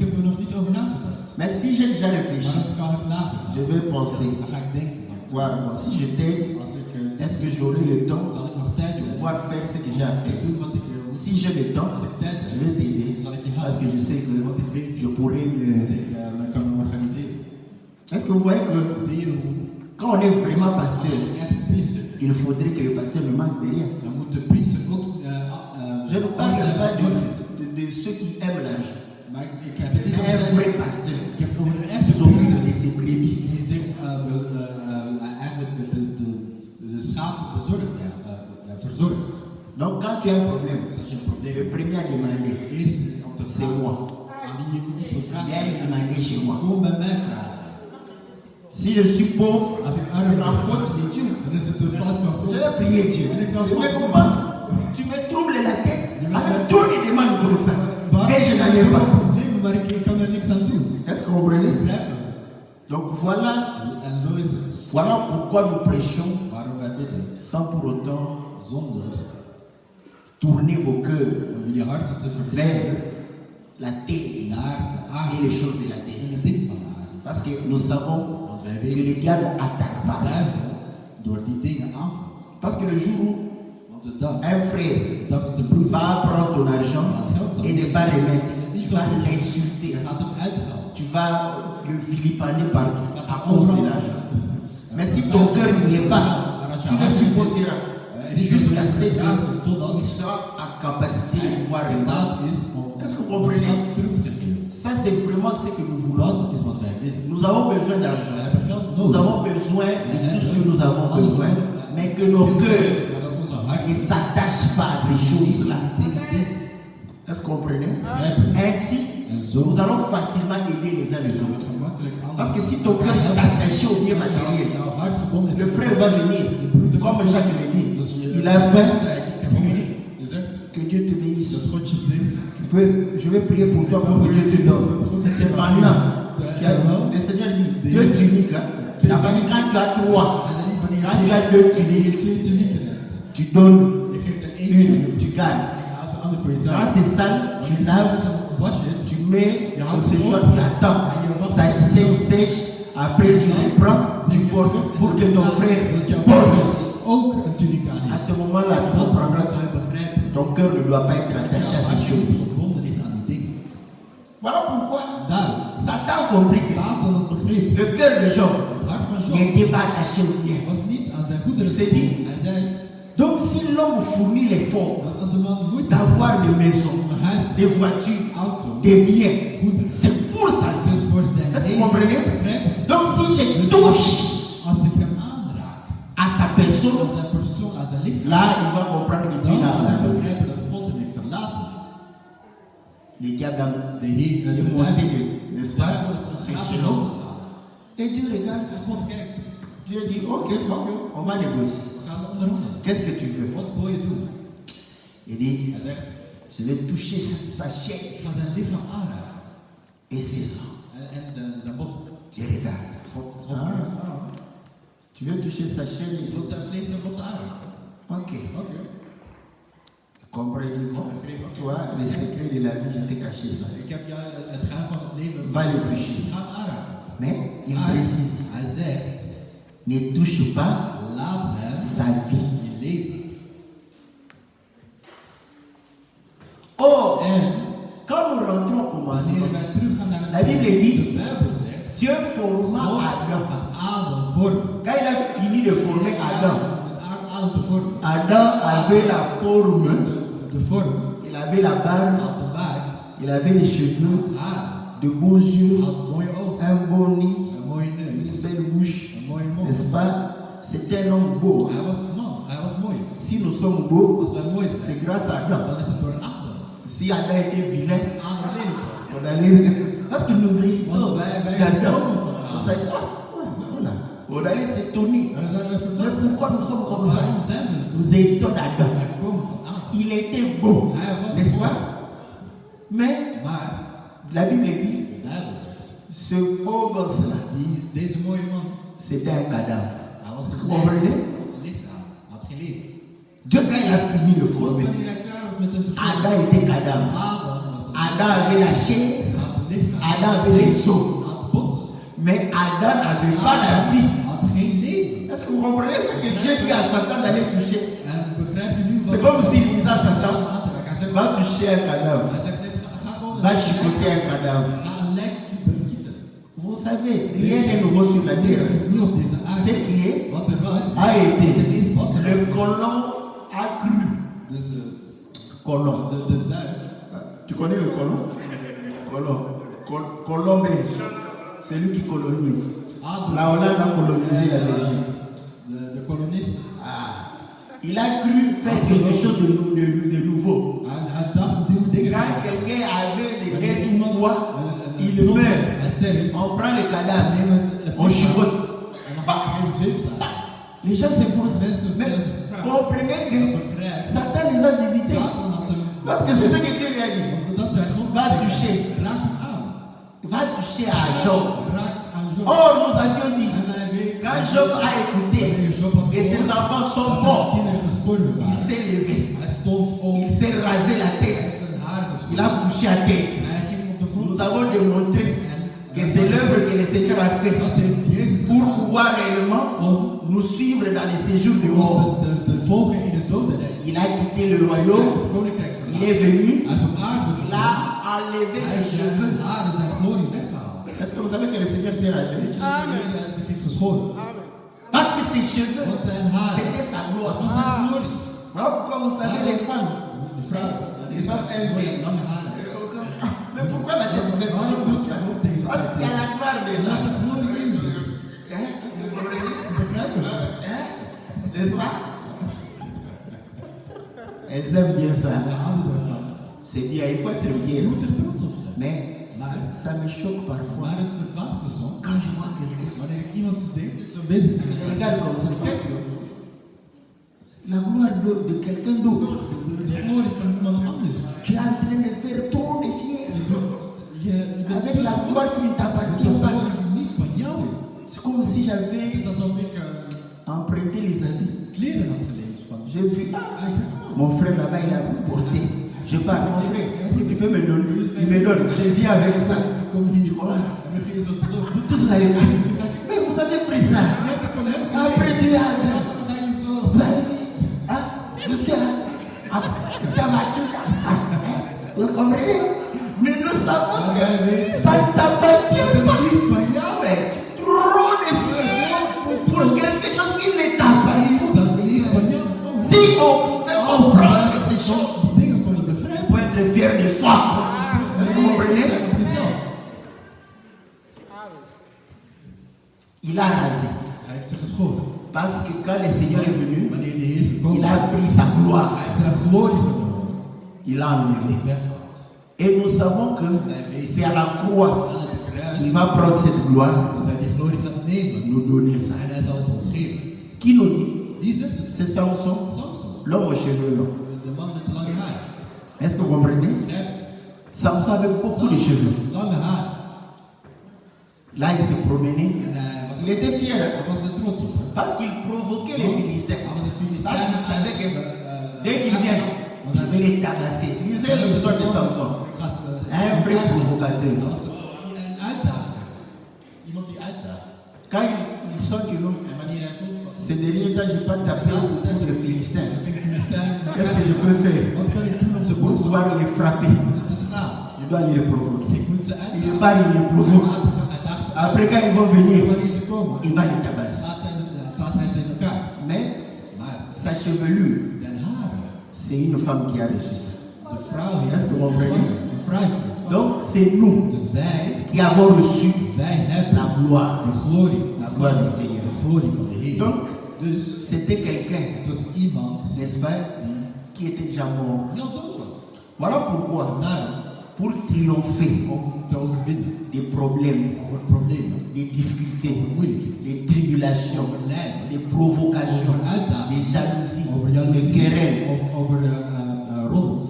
Mais si j'ai déjà réfléchi, je vais penser. Voir, bon, si je t'aide, est-ce que j'aurai le temps de pouvoir faire ce que j'ai à faire? Si j'ai le temps, je vais t'aider. Parce que je sais que je pourrais m'organiser. Est-ce que vous voyez que quand on est vraiment pasteur, il faudrait que le pasteur ne manque de rien. Je ne parle pas de ceux qui aiment l'argent. Un vrai pasteur s'occupe de ses brebis. Donc quand tu as un problème, le premier à demander, c'est moi. Viens demander chez moi. Si je suis pauvre, c'est la faute de Dieu. Je vais prier Dieu. Mais comment tu me troubles la tête avec tous les demandes comme ça? Et je n'en ai pas. maar ik kan er niks aan doen. Est-ce que vous comprenez? Begrijp je? Donc voilà, En zo is het. voilà pourquoi nous prêchons Waarom wij bidden, sans pour autant zonder tourner vos cœurs om jullie harten te verdelen vers la terre naar de et aarde les choses de la en terre. de dingen van de aarde. Parce que nous savons Want wij que weten le diable attaque dat pas. de duivel door die dingen aanvalt. Parce que le jour où Want de dag un frère dat de broer va prendre ton argent et ne pas remettre, tu vas l'insulter, je gaat hem uitschelden. tu vas le vilipender partout à cause de l'argent. Mais si ton cœur n'y est pas, tu le supposeras jusqu'à ce qu'il sera en capacité de pouvoir remettre. Staat is om Est-ce que vous comprenez? geld terug te geven. Ça, c'est vraiment ce que nous voulons. Dat is wat wij willen. Nous avons besoin We d'argent. hebben geld Nous nodig. avons besoin de tout ce que nous avons besoin. Mais que nos cœurs Maar dat onze hart ne s'attachent pas à ces choses-là. dingen denken. Est-ce que vous comprenez? Begrijp je? Ainsi, nous allons facilement aider les uns les autres. Gemakkelijk aan. Parce que si ton cœur est attaché au bien matériel, Jouw hart gebonden is. le frère va venir, comme Jacques le dit, il a faim, tu lui dis Je zegt que Dieu te bénisse. dat God je zegt. Je vais prier pour toi pour que Dieu te donne. C'est maintenant. Le Seigneur dit, deux tuniques. Hein? Il a pas dit quand tu as trois, quand tu as deux tuniques, Twee tunieken hebt. tu donnes Je geeft er één une, tu gardes. en je houdt de andere voor Quand jezelf. c'est sale, tu laves, Was je het? tu mets au séchoir, tu attends. Ça sèche, après tu les prends, tu portes pour que ton frère porte aussi. Ook een tuniek aan À heeft. ce moment-là, tu Dat comprendras zij begrijpen. ton cœur ne doit pas être attaché à ces choses. Verbonden is aan die dingen. Voilà pourquoi Daarom. Satan a compris que Satan had begrepen. le cœur de Job Het hart van Job n'était pas attaché au bien. was niet aan zijn goederen. C'est dit. Hij zei, Donc si l'homme fournit l'effort dat als de man moeite d'avoir des maisons, een huis, des voitures, auto, des biens, goederen, c'est pour sa het vie. is voor zijn Est-ce que vous leven. comprenez? Begrijp je? Donc si je Dus touche als ik hem aanraak, à sa personne, aan zijn persoon, aan zijn lichaam, là il va comprendre que Dieu dan l'a gaat hij abandonné. begrijpen dat God hem heeft verlaten. Le diable a De Heer, de monté, duivel, n'est-ce de pas? duivel is een graaf in overgegaan. Et Dieu regarde. En God kijkt, Dieu dit, ok, on va négocier. we gaan onderhandelen. Qu'est-ce que tu veux? Wat wil je doen? Il dit, Hij zegt, je vais toucher sa chair ik ga zijn lichaam aanraken. et ses os. En zijn bot. Dieu regarde. God Ah. kijkt aan. Tu veux toucher sa chair et Je ses wilt os? zijn vlees en bot aanraken. Ok. Oké. Comprenez bon. Toi, le secret de la vie, je t'ai caché ça. Ik heb jou het geheim van het leven. Va le toucher. Ga hem aanraken. Mais il Maar précise, hij zegt, ne touche pas laat hem sa vie. in leven. Or, En quand nous rentrons au wanneer commencement, wij teruggaan naar La het Bible de dit, Bijbel zegt, Dieu forma God Adam. gaat Adam vormen. Quand il a fini de former Adam, Met Adam te vormen. Adam avait la forme, De vorm. il avait la barbe, Had de baard. il avait les cheveux, Het haar. de beaux yeux, Had mooie ogen. un beau nez, Een mooie neus. une belle bouche, Een mooie mond. n'est-ce pas? C'était un homme beau. Hij was man. Hij was mooi. Si nous sommes beaux, Als wij mooi zijn, c'est grâce à Adam. dan is het door Adam. Si Adam était vilain, Adam lelijk was. on allait. Parce que nous héritons Want wij d'Adam. komen van On Adam. s'est dit, ah, ouais, voilà. On allait s'étonner. Dan zijn wij Mais verbaasd. pourquoi nous sommes comme ça? Waarom zijn we zo? Nous héritons d'Adam. Wij komen van Adam. Il était beau, Hij was n'est-ce mooi. pas? Mais Maar la Bible dit, de Bijbel zegt, ce beau gosse-là, deze mooie man, c'était un cadavre. hij was Vous een comprenez? Hij was een lichaam. Hij had geen leven. Dieu, quand il a fini de God, former, wanneer hij klaar was met hem te vormen, Adam était cadavre. Adam was een Adam avait la chair, Hij had een lichaam. Adam avait les os. Hij had botten. Mais Adam n'avait pas la vie. Hij had geen leven. Est-ce que vous comprenez ce que Dieu dit à Satan d'aller toucher? En begrijp je nu wat C'est comme s'il disait à Satan, aan te raken. Hij zegt, va toucher un cadavre, hij zegt net, ga gewoon va chicoter un cadavre. ga een lijk bekieten. Vous savez, rien n'est nouveau sur la terre. Niks is nieuw op deze Ce aarde. qui est, Wat er was, a été, er is pas er. le colon a cru. Dus Colon. de duif. Tu connais le colon? Colon. Colon belge. C'est lui qui colonise. La Hollande a colonisé la Belgique. De kolonist. Ah. Il a cru faire quelque chose de nouveau. Hij dacht nieuwe dingen te Quand maken. quelqu'un avait des Wanneer dettes iemand ou quoi, il meurt. hij sterft, On prend le cadavre, neem het on chicote. en dan gaat hij even zweefslaan. Les gens se posent. Mensen Mais stellen zich de vraag. comprenez que Begrijp. Satan les a visités. Satan had hem. Parce que c'est ce que Dieu lui a dit. Want dat zijn God. Va toucher. Raak hem aan. va toucher à Job. raakt aan Job. Or, nous avions dit, En hij weet, quand Job a écouté que ses enfants sont dat zijn morts, kinderen gestorven il waren. s'est levé, Hij stond op, il s'est rasé la hij tête, heeft zijn haar il a geschoren. couché à terre. Hij ging op de grond. Nous avons démontré que c'est l'œuvre que le Seigneur a fait Dat heeft Jezus pour gedaan pouvoir réellement om nous suivre dans les séjours de ons mort. te volgen in het dodenrijk. Il a quitté le Hij heeft royaume, het koninkrijk il verlaten. est venu, Hij is op aarde il gekomen. a enlevé Hij ses heeft cheveux. zijn haren, zijn glorie weggehaald. Est-ce que vous savez que le Seigneur s'est rasé? Weet je dat de Heer zich heeft geschoren? Parce que ses cheveux, Want zijn haren, c'était sa dat gloire. was zijn glorie. Voilà pourquoi vous savez les femmes. De vrouw, Les femmes aiment bien. lange haren. Mais pourquoi la tête fait Waarom toujours doet comme je ça? hoofd tegen de Parce qu'il y a la gloire Laat dedans. de glorie in zit. Hein? Vous comprenez? Begrijp je? Hein? N'est-ce pas? Elles aiment bien ça. We houden ervan. C'est bien, il faut être Je fier. moet er trots op zijn. Mais ça me choque parfois Maar het verbaast me soms. quand je vois quelqu'un. Wanneer ik iemand zo denk, dat zo bezig is met Je zijn regarde comme ça. Kijk zo. La gloire de quelqu'un d'autre. De glorie van iemand anders. Tu es en train de faire trop de fier. Je bent Avec te la trots gloire qui ne op de t'appartient pas. glorie die niet van jou is. C'est comme si Het j'avais is alsof ik emprunté les habits. kleren had geleend van. J'ai vu, Ah, ik zeg, mon frère là-bas, il a porté. Je parle, mon frère, est-ce que tu peux me donner? Il me donne, je viens avec ça. ik kom hier. En dan ging je zo terug. Vous tous l'avez pris. Mais vous avez pris ça. Je hebt het van hem Après, tu geleend. as En dan ga je zo. vous avez hein? Vous vous comprenez? Mais nous savons que ça ne t'appartient Dat pas. het niet van jou is. Trop de fier pour quelque chose qui ne t'appartient pas. Dat niet van jou is. Oh, Si on pouvait als comprendre we ces choses, die dingen konden il begrijpen. faut être fier de soi. Est-ce que vous comprenez? Zijn op jezelf. Il a rasé. Hij heeft zich geschoren. Parce que quand le Seigneur est venu, Wanneer de Heer gekomen il a is, pris sa gloire. hij heeft zijn glorie genomen. Il l'a enlevé. Weggehaald. Et nous savons que c'est à la croix Aan het kruis qu'il va prendre cette gloire, dat hij die glorie gaat nemen. nous donner ça. En hij zal het ons geven. Qui nous dit? Wie zegt het? C'est Samson, Samson. l'homme aux cheveux longs. De man met de lange haar. Est-ce que vous comprenez? Begrijp? Samson avait beaucoup de cheveux. Lange haar. Là, il se promenait. En hij was, Il était fier hij was er trots op. Hè? parce qu'il provoquait les Philistins. Hij was een Filistijn. Parce qu'il savait que dès qu'il vient, Want il hij peut les tabasser. Lisez l'histoire de Samson. Un vrai provocateur. Hij was een uitdager. Iemand die uitdaagt. Quand il sent que non, En wanneer hij voelt van, ces derniers temps, je n'ai pas tapé contre les Philistins. ik vind Filistijn in Qu'est-ce que je peux faire Wat kan ik doen om ze pour boos pouvoir les frapper? te slaan? Je dois aller les provoquer. Ik moet ze Il uitdagen. part, il les provoque. Hij daagt ze uit. Après, quand ils vont venir, Wanneer ze komen, il va les tabasser. slaat hij ze in elkaar. Mais Maar sa chevelure, zijn haren, c'est une femme qui a reçu ça. de vrouw heeft Est-ce que vous comprenez? De vrouw heeft het. Donc, c'est nous Dus wij qui avons reçu hebben la gloire. de glorie. La gloire du Seigneur. De glorie van de Heer. Donc, Dus c'était quelqu'un, het was iemand n'est-ce pas, qui était déjà mort. die al dood was. Voilà pourquoi, Daarom, pour triompher om te overwinnen des problèmes, over problemen, des difficultés, moeilijkheden, des tribulations, over lijden, des provocations, over uitdagingen, des jalousies, over des jaloezie, querelles, of over roddels.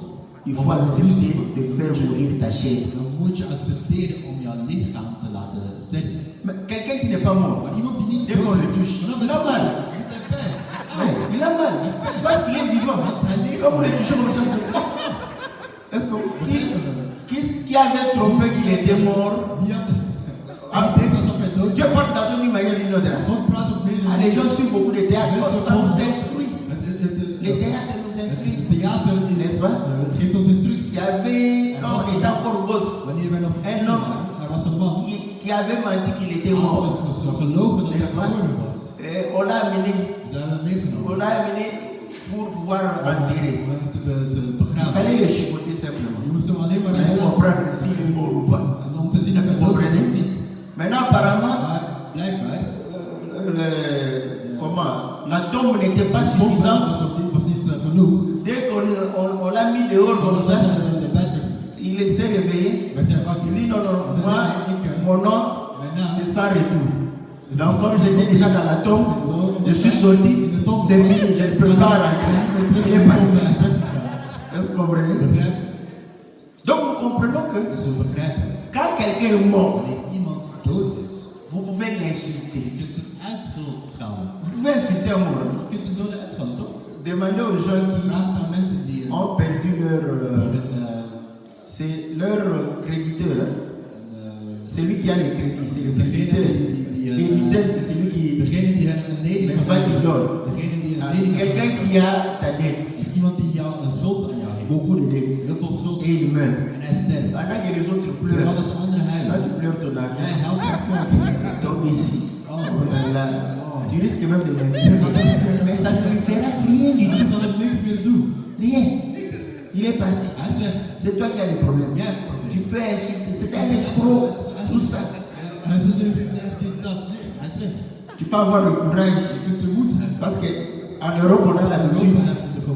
il faut accepter de faire mourir ta chair. Dan moet je accepteren om jouw lichaam te laten sterven. Mais quelqu'un qui n'est pas mort, Maar iemand die niet dès qu'on le touche, vanaf il a mal. heeft hij pijn. Ouais, il a mal. Parce qu'il est vivant. Quand vous le touchez comme ça, est-ce que qui avait trompé qu'il était mort? Die denkt alsof hij dood is. Dieu parle dans une manière ou d'une autre. God praat op meerdere Ah, les gens suivent beaucoup de théâtre. Mensen Ça nous volgen instruit. Les théâtres nous Het instruisent. theater N'est-ce pas? geeft ons instructies. Il y avait, quand on était encore gosse, Wanneer wij nog Un homme. er was een man. qui avait menti qu'il était Hij had mort. dus gelogen dat hij N'est-ce pas? gestorven was. On l'a amené. Ze hebben hem meegenomen. On l'a amené pour pouvoir enterrer. Om hem te Il begraven. fallait le chicoter simplement. Je moest hem alleen maar Pour eens comprendre s'il est mort ou pas. en om te zien of hij dood is of niet. Maintenant, apparemment, Maar blijkbaar, la tombe n'était pas suffisante. was niet genoeg. Dès qu'on l'a mis dehors comme ça, De bed werd il s'est réveillé. werd hij wakker. Il dit non, non, Hij zei, moi, nee, ik, mon nom, c'est sans retour. Donc, comme j'étais déjà dans la tombe, je suis sorti, c'est fini, je ne peux pas rentrer. Il est parti. Est-ce que vous comprenez? Begrijp? Donc nous comprenons que Dus we begrijpen, quand quelqu'un est mort, wanneer iemand dood is, vous pouvez l'insulter. je kunt hem uitschelden. Vous pouvez insulter un mort. Je kunt een dode uitschelden, toch? Demandez aux gens qui Vraag het aan mensen die ont perdu leur... hun, c'est leur créditeur. Hein. C'est lui qui a le crédit, c'est le Degene créditeur. die, L'éditeur, c'est celui qui... degene die een lening N'est-ce van pas qui donne? degene die Ah, een lening quelqu'un heeft. qui a ta dette, Iemand die jou een schuld aan jou heeft. beaucoup de dettes, Heel veel schuld. et il meurt. En hij sterft. Pendant que les autres Terwijl pleurent, het de andere toi huilen. tu pleures ton Jij argent, helpt jouw geld. ton ici. Oh, Voilà. Tu risques même de l'insulter. Mais ça ne lui fera rien du dat tout. zal hem niks meer doen. Rien. Niks. Il est parti. Hij is weg. C'est toi qui as les problèmes. Jij hebt een Tu probleem. peux insulter. C'est un escroc. Tout ça. Hij is een leugenaar, dit, dat. Nee, hij is weg. Tu peux avoir le courage. Je kunt de moed hebben. Parce qu'en Europe, on a l'habitude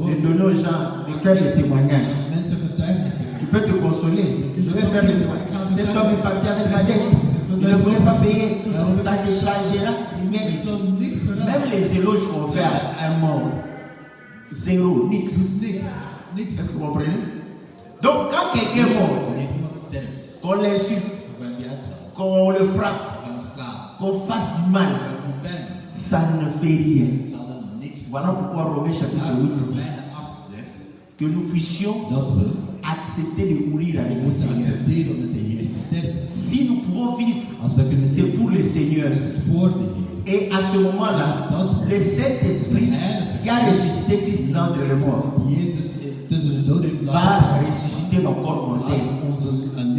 de donner aux gens, de faire des témoignages. Mensen getuigenis te Tu peux te consoler. Je vais faire des témoignages. Cet homme est parti avec la dette. Il ne pouvait pas payer. Tout ça, ça ne changera rien du Het tout. zal niks veranderen. Même les éloges qu'on fait à un mort, zéro, nix. Niks. Niks. Est-ce que vous comprenez? Donc, quand quelqu'un est mort, Wanneer iemand sterft, qu'on l'insulte, of wij hem die uitschelden, qu'on le frappe, of hem slaan, qu'on fasse du mal, of hem die pen, ça ne fait rien. het zal hem niks. Voilà pourquoi Romains chapitre Daarom 8 dit Romeinen 8 zegt que nous puissions dat we accepter de mourir avec le moeten Seigneur. accepteren om met de Heer te sterven. Si nous pouvons vivre, Als we kunnen c'est leven, pour le Seigneur. is het voor de Heer. Et à ce moment-là, le Saint-Esprit qui a ressuscité Christ d'entre les morts Die Jezus tussen de doden heeft va laten ressusciter nos corps mortels onze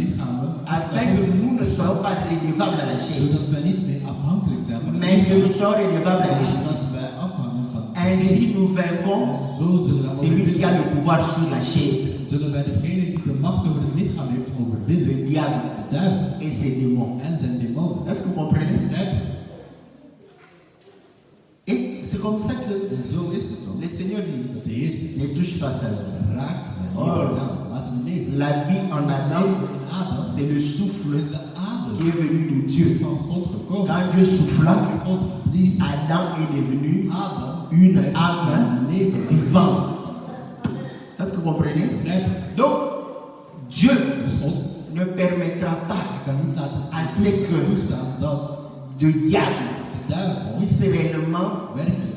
lichamen, afin que nous ne soyons pas redevables à la chair, zodat wij niet meer afhankelijk zijn van het mais que lichaam, nous soyons redevables à maar l'Esprit. dat wij afhangen van het Ainsi geest. nous vaincons Zo zullen wij celui qui a overwinnen. le pouvoir sur la chair, Zullen wij degene die de macht over het lichaam heeft overwinnen, le diable de duivel et ses démons. en zijn demonen. Est-ce que vous comprenez? Begrijp je? Et c'est comme ça que En zo is het ook. le Seigneur dit, Dat de Heer zegt, ne touche pas sa vie. raak zijn Oh. leven aan. Laten we leven. La vie en Adam, Leven in Adam c'est le souffle is de adem qui est venu de Dieu. van God gekomen. Quand Dieu souffla, Wanneer God blies, Adam est devenu Adam une werd âme een leven vivante. Est-ce que vous comprenez? Begrijp je? Donc, Dieu Dus God ne permettra pas kan niet laten Assez que- toestaan dat de diable de duivel puisse réellement werkelijk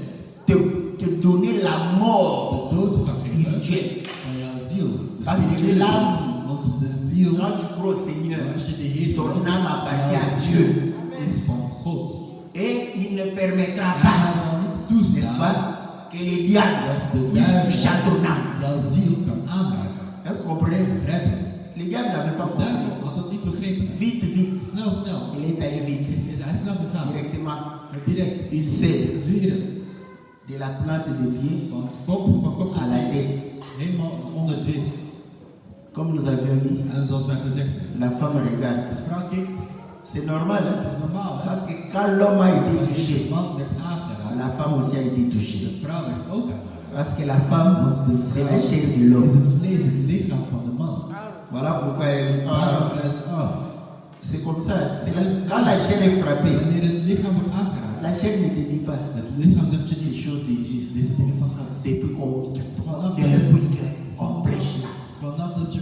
te donner la mort de dood kan geven spirituelle. van jouw ziel. De Parce que spirituele l'âme, dood. Want de ziel, quand tu crois au Seigneur, als je de Heer ton gelooft, âme appartient à jouw Dieu. ziel is van God. Et il ne permettra En pas, hij zal niet n'est-ce toestaan pas, que les diables dat de puissent toucher à ton duivel âme. jouw ziel kan aanraken. Est-ce que vous comprenez? Begrijp je? Les diables n'avaient pas De compris. duivel had dat niet begrepen. Vite, vite. Snel, snel. Il est allé vite. Is hij snel gegaan. Directement. Maar direct. Il sait Zwieren. de la plante des pieds Van kop à la tête. helemaal onder zee. Comme nous avions dit, En zoals wij gezegd hebben. la femme regarde. De vrouw keek. C'est normal, Het hein? is normaal, hè? Parce que quand l'homme a été Als touché, de man werd aangeraakt, la femme aussi a été de touchée. vrouw werd ook aangeraakt. Parce que la femme, Want de c'est vrouw la chair de is l'homme. het vlees, het lichaam van de man. Voilà pourquoi elle. Daarom zei ze, C'est comme ça. Quand la chair est frappée, wanneer het lichaam wordt aangeraakt, la chair ne te dit pas het lichaam zegt je les niet, choses de Dieu. deze dingen van God. Depuis qu'on Vanaf prêche là. vanaf dat je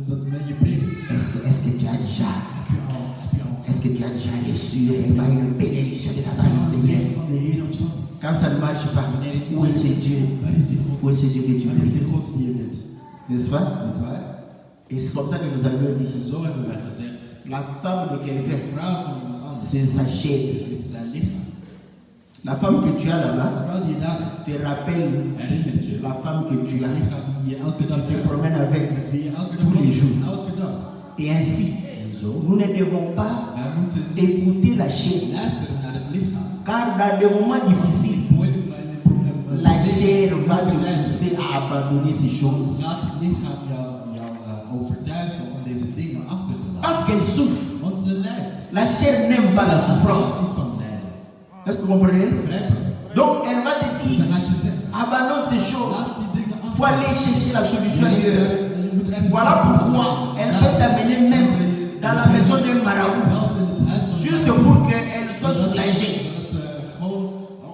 dat men je predikt, Est-ce que tu as déjà, heb je al est-ce que tu as déjà reçu réellement une bénédiction de la part du Seigneur? van de Heer ontvangen. Quand ça ne marche pas, où est ce Dieu? Waar is die God? Où est ce Dieu que tu Waar is die pries? God die je bidt? N'est-ce pas? Niet waar? Et c'est comme ça que nous avions dit. Zo hebben wij gezegd, La femme de de quelqu'un, vrouw van iemand anders c'est sa chair. is zijn lichaam. La femme que tu as De là-bas vrouw die je daar hebt, te rappelle herinnert je la femme que tu as, lichaam die je elke dag te hebt, promènes avec. met wie je elke dag Tous les jours. loopt, elke dag. Et ainsi, En zo, nous ne devons pas wij moeten niet écouter la chair. luisteren naar het lichaam. Car dans des moments difficiles, Moeilijk bij een probleem. la chair va te pousser à abandonner ces choses. Gaat het lichaam jou overtuigen om deze dingen achter te laten. Parce qu'elle souffre. Want ze lijdt. La chair n'aime pas la Ze souffrance. niet van lijden. Est-ce que vous comprenez? Begrijp je? Donc elle va te Ze dire, gaat je zeggen, abandonne ces choses. laat die dingen Il faut aller chercher la solution ailleurs. Je moet ergens Voilà anders pourquoi zoeken. elle peut t'amener même dans la maison d'un marabout. Zelfs in het huis van Juste pour qu'elle soit soulagée. zodat het gewoon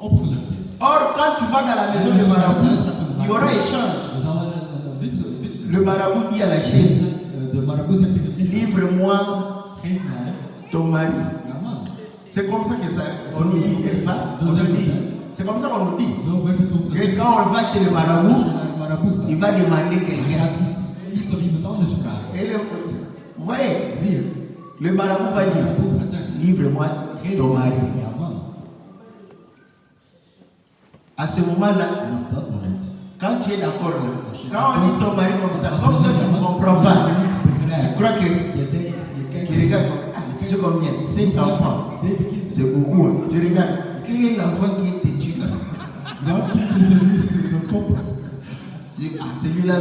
opgelucht is. Or, quand tu vas dans la maison du marabout, il y aura échange. Er zal een wissel. Le marabout dit à la chaise, De marabout zegt tegen het lichaam, livre-moi geef mij ton mari. jouw man. C'est comme ça que ça, on nous dit, n'est-ce pas? On nous dit. C'est comme ça qu'on nous dit. Zo werd het ons Et gezegd. quand on va chez le marabout, Als je naar de marabout gaat, il va demander hij quelqu'un. gaat iets of iemand anders vragen. Et vous voyez, Zie je? le marabout va De dire, marabout gaat zeggen, livre-moi geef ton mij mari. jouw man. À ce moment-là, En op dat moment, quand tu es d'accord là, quand on dit ton mari comme ça tu ne comprends pas. niet Tu begrijpt. crois que Je denkt, je kijkt, tu regardes, c'est combien? 5 enfants. 7 kinderen. C'est beaucoup. Hein. Tu regardes, quel est l'enfant qui est têtu là? Welk kind is er niet zo koppig? Ah, celui-là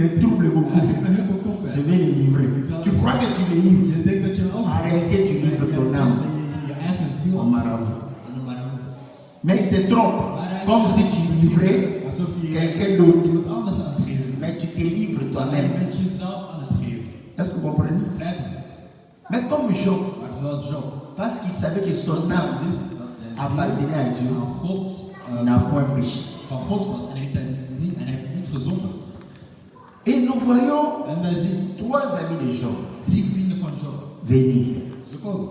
me trouble beaucoup. Hij geeft me heel veel kop. Je vais le livrer. Tu crois que tu le livres? Je denkt dat je ook En réalité, tu livres ton âme je eigen ziel au marabout. aan een marabout. Mais il te trompe, comme si tu livrais Alsof je quelqu'un d'autre. iemand anders aan het geven bent. Mais tu te livres Maar je toi-même. bent jezelf aan het geven. Est-ce que vous comprenez? Begrijp je? Mais comme Job, Maar zoals Job, parce qu'il savait que son âme wist dat zijn ziel appartenait à Dieu, aan God, il n'a point péché. van God was en hij heeft niet gezondigd. Et nous voyons En wij zien 3 amis de Job 3 vrienden van Job. venir. Ze komen.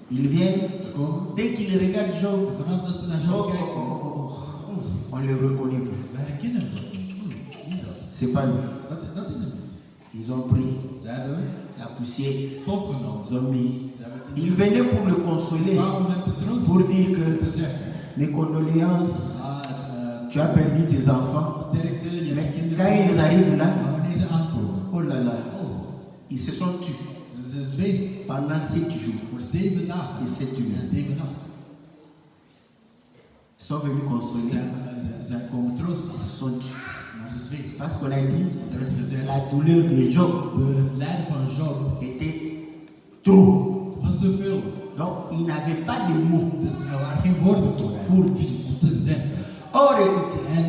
Ils viennent, Ze komen. dès qu'ils regardent Job, En vanaf dat ze naar Job kijken, on le reconnaît plus. wij herkennen hem zelfs niet. Oeh, wie is dat? C'est pas lui. Dat is hem niet. Ils ont pris Ze hebben la poussière, stof genomen. ils ont mis. Ze hebben het in Ils venaient pour le consoler, maar om hem te troosten, pour dire te que zeggen, mes condoléances, het tu as perdu tes enfants. sterkte, je Mais hebt kinderen. quand ils arrivent là, Maar wanneer ze aankomen, oh là là, oh, ils se sont tus ze zweven pendant 7 jours voor 7 dagen et 7 en nuits. 7 nachten. Ils sont venus consoler, Ze komen troosten, ils se sont tus. maar ze zweven. Parce qu'on a dit, Er werd gezegd, la douleur de Job het lijden van Job était trop. was te veel. Donc, il n'avait pas de mots Dus er waren geen woorden voor hem pour dire. om te zeggen. Or, écoutez, En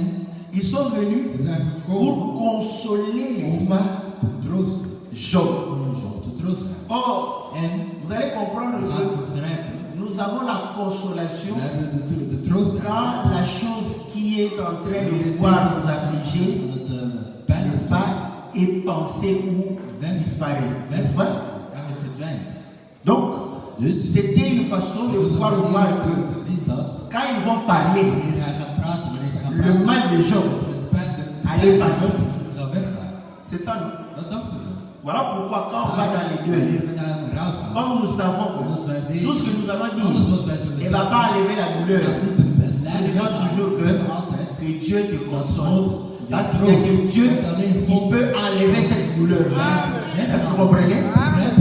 ils sont venus ze zijn gekomen pour consoler, n'est-ce om pas, te troosten. Job. Om Job te troosten. Or, En vous allez comprendre we gaan que begrijpen, nous avons la consolation we hebben de troost quand la chose qui est en train de pouvoir nous affliger, n'est-ce pas, est pensée ou disparaît. N'est-ce pas? eigenlijk verdwijnt. Donc, Dus c'était une façon de het was pouvoir een voir manier que om te zien dat quand ils vont parler, wanneer hij gaat praten, wanneer ze gaan le praten, mal de Job, het pijn Allez, partir. zou weggaan. c'est ça. Non? Dat dachten ze. Voilà pourquoi quand on va dans les deux, Wanneer we naar een rouw gaan, comme nous savons omdat wij que tout ce que weten, nous allons alles dire wat wij zullen ne va pas enlever la douleur, gaat niet het nous lijden disons toujours we zeggen altijd, que Dieu te console. Parce qu'il y a que Dieu qui peut enlever cette douleur-là. Est-ce que vous comprenez? begrijp,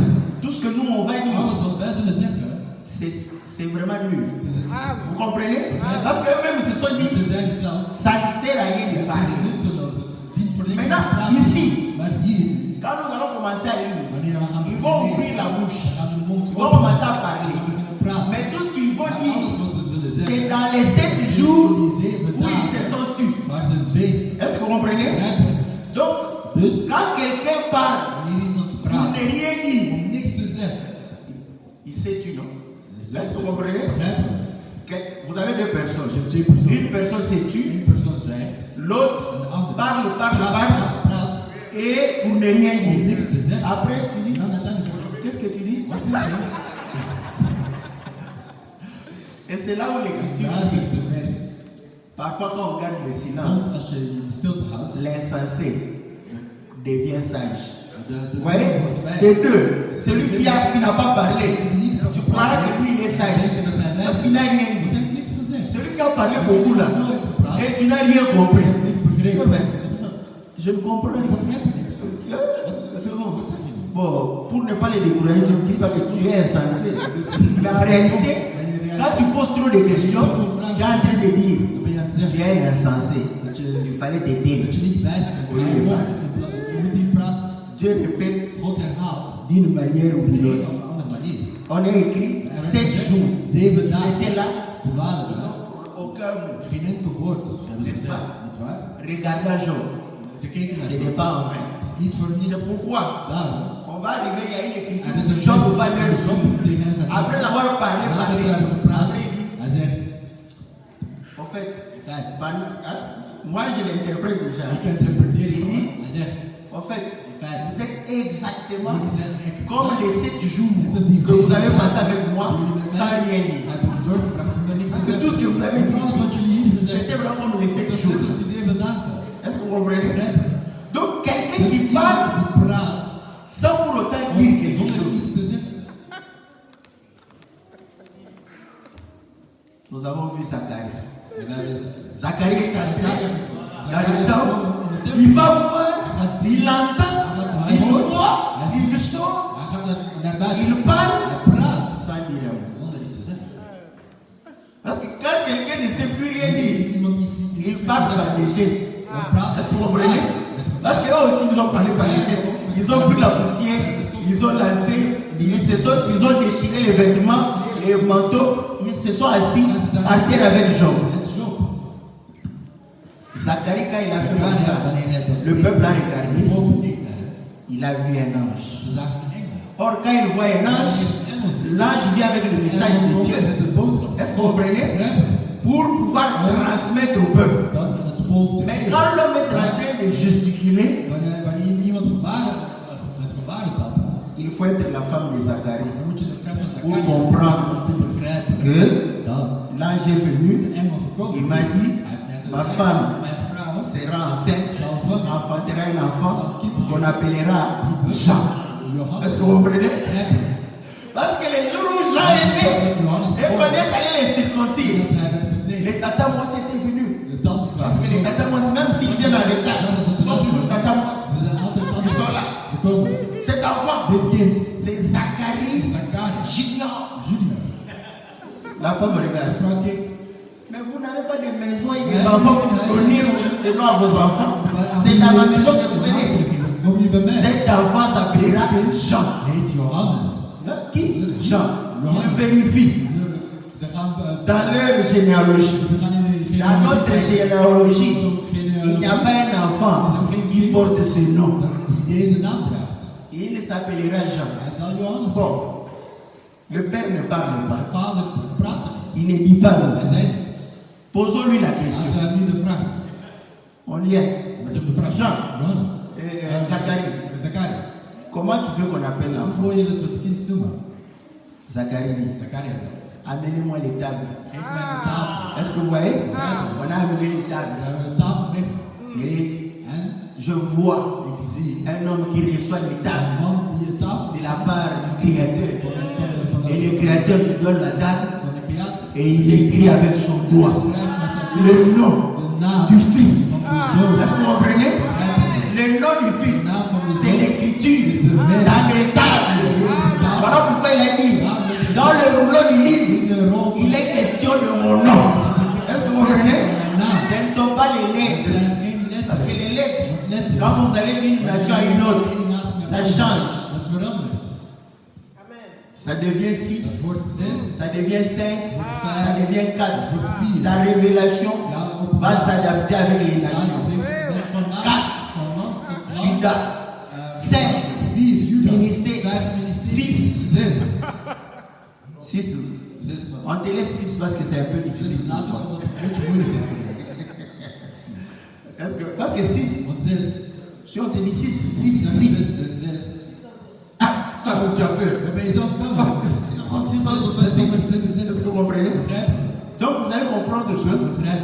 Tout ce que nous on va dire, alles wat wij zullen zeggen, c'est vraiment nul. het is het. Vous comprenez? Parce qu'eux-mêmes ils se sont dit, Ze zeggen zelf, ça ne sert à rien de het is parler. nutteloos, het dient voor niks om te Maintenant, praten. ici, Maar hier, quand nous allons commencer à lire, wanneer we gaan ils vont beginnen, ouvrir la bouche, we gaan hun mond ils vont openen, commencer à we parler. gaan beginnen praten. Mais tout ce qu'ils vont Maar dire, alles wat ze zullen c'est zeggen, dans les 7 jours die 7 où ils se dagen sont tus. waar ze zweven. Est-ce que vous comprenez? Begrijp je? Donc, Dus, quand quelqu'un parle wanneer iemand pour praat ne rien dire, om niks te zeggen, il s'est tué, non? Est-ce zegt que vous het. comprenez? Begrijp je? Vous avez deux personnes. Je hebt 2 personen. Une personne s'est tue, Eén persoon zwijgt, l'autre en de andere parle, praat, et pour ne rien om dire. niks te zeggen. Après, tu En dis, dan uiteindelijk zeg je, qu'est-ce que tu dis? wat zeg je? Et c'est là où l'écriture Daar dit, zegt de vers. parfois quand on garde le silence, Soms als je de stilte houdt, l'insensé devient sage. de Vous voyez? wordt wijs. Les deux, celui qui n'a pas parlé, tu croiras que lui il est sage. Parce qu'il n'a rien Je dit. hebt niks gezegd. Celui qui a parlé beaucoup là, Nooit gepraat. et tu n'as rien compris. Je hebt niks begrepen. Ouais, je ne comprends Ik rien. begrijp er niks van. C'est bon. Wat zeg je nu? Bon, pour ne pas les décourager, je ne dis pas que tu es insensé. Mais en réalité, quand tu poses trop de questions, tu es en train de dire, Dan ben je aan het tu zeggen es insensé. dat je, Il fallait t'aider. dat je niet wijs bent. Oui, Hou je oui. mond. Je moet niet praten. Dieu répète God herhaalt. d'une manière ou Op d'une een autre. of andere manier. On a écrit Er werd 7 gezegd, jours. 7 C'était dagen. là, Ze waren er. aucun mot. Geen enkel woord hebben ze N'est-ce gezegd. pas? Niet waar? Regardant Job, Ze keken naar ce het. n'est pas en vain. Het is niet voor niets. C'est pourquoi Daarom. on va arriver, il y a une écriture. Er is een Job tekst va leur Job dire, tegen hen gaat après zeggen. avoir parlé, Nadat ze hebben gepraat, après il dit, hij zegt, en fait, in feite, moi je l'interprète déjà. ik interpreteer het gewoon. Hij zegt, En fait, in feite, vous êtes exactement Maar die zijn exact. comme les 7 jours Het is die que vous 7 avez passé dagen avec moi die jullie met sans mij rien dire. hebben doorgebracht zonder niks te Parce que zeggen. tout ce que vous avez dit, Alles wat jullie hier gezegd c'était hebben, vraiment comme les 7 dat is jours. net als die 7 dagen. Est-ce que vous comprenez? Begrijp je? Donc quelqu'un Dus qui iemand parle die praat sans pour autant dire quelque zonder chose. iets te zeggen. Nous avons vu Zacharie. En we hebben Zacharie est entré Zacharie dans le is temple. gekomen in de tempel. Il va voir, Hij gaat zien. il entend, Hij il hoort. voit, Hij il ziet. sort, Hij gaat naar buiten. il parle Hij praat sans dire un mot. zonder iets te zeggen. Parce que quand quelqu'un ne sait plus rien dire, Iemand iets il parle par des gestes. Dan praat Est-ce hij que vous met comprenez? gebaar. Parce qu'eux aussi, ils ont parlé par des gestes. Ils ont pris la poussière, ils ont lancé, ils ont déchiré les vêtements, les manteaux, ils se sont assis par terre avec Job. Het is Job. Zacharie, quand il a fait comme Zacharia, ça, wanneer hij dat le deed, peuple a het regardé, volk keek naar hem. il a vu un ange. Ze zagen een engel. Or, quand il voit un ange, l'ange vient avec le message de Dieu. Met de boodschap. Est-ce que vous comprenez? Begrijp je? Pour pouvoir transmettre au peuple. Dat aan het volk te Mais geven. quand l'homme est en train de gesticuler, Wanneer iemand met gebaren tapt, il faut être la femme de Zacharie dan moet je de vrouw van pour Zacharia comprendre om te begrijpen que dat l'ange est venu, de engel gekomen il is. m'a dit, Hij heeft net ma gezegd, femme mijn vrouw sera enceinte, zal zwanger enfantera un enfant qu'on appellera Jean. Johannes. Est-ce que vous comprenez? Begrijp je? Parce que les jours où Jean est né, et qu'on est allé les circoncire, Dat hij werd besneden. les tatamouas étaient venus. De tand is Parce que les tatamouas, même s'ils viennent en retard, sont toujours tatamouas. Ze zijn altijd Ils sont là. Ze komen. Cet enfant, Dit kind, c'est Zacharie Zacharia, Junior. Junior. La femme De regarde. vrouw keek. Mais vous n'avez pas de maison et des enfants pour donner des noms à vos enfants. C'est dans ma maison que vous venez. Kom je bij mij? Cet enfant s'appellera Jean. Heet Johannes. Qui? Jean. Il vérifie Ze gaan dans leur généalogie. ze gaan in de Dans notre généalogie, il n'y a pas un enfant qui porte ce nom. die deze naam draagt. Il s'appellera Jean. Hij zal Johannes Bon, heten. le père ne parle De pas. vader praat er niet. Il ne dit pas. Hij zei niets. Posons-lui la Als question. we hem nu de vraag stellen. On y est. Met hem de vraag. Jean. Johannes. Zacharie. Zacharia. Comment tu veux qu'on appelle Hoe l'enfant? wil je dat we het kind noemen? Zacharie. Zacharia zei. Amenez-moi les tables. Geef mij een tafel. Est-ce que vous voyez? On a amené les We tables. hebben de tafel mee. Et En je vois ik zie un homme qui reçoit les een tables man die een tafel de la part du Créateur. van Et le Créateur lui donne la table de creator. et il écrit avec son doigt Schrijft met zijn le vinger nom de naam du Fils. van de zoon. Est-ce que vous comprenez? Begrijp je? Le nom du Fils, c'est l'écriture dans les tables. Voilà pourquoi il a dit, dans le rouleau du livre, il est question de mon nom. Est-ce que vous comprenez? Ce ne sont pas les Het lettres. zijn geen Parce que letters. les lettres, Letters. quand vous allez d'une nation à une autre, ça change. Het verandert. Ça devient 6, Het wordt 6. ça devient 5, ça devient 4. La révélation Ja, op va s'adapter avec les Ja, nations. met van Quatre. van land tot land. Juda, 5, 4 Judas. ministère, 5 ministeries. 6. 6. 6. 6 On te laisse 6 parce que c'est un peu difficile. Dus laten we omdat het een beetje moeilijk is voor jou. Parce que 6, Want 6. si on te dit 6, 6, 6. 6. Ah, tu as peur. Dan ben je zelf bang. 666. Est-ce que vous comprenez? Begrijp je? Donc vous allez comprendre que Begrijp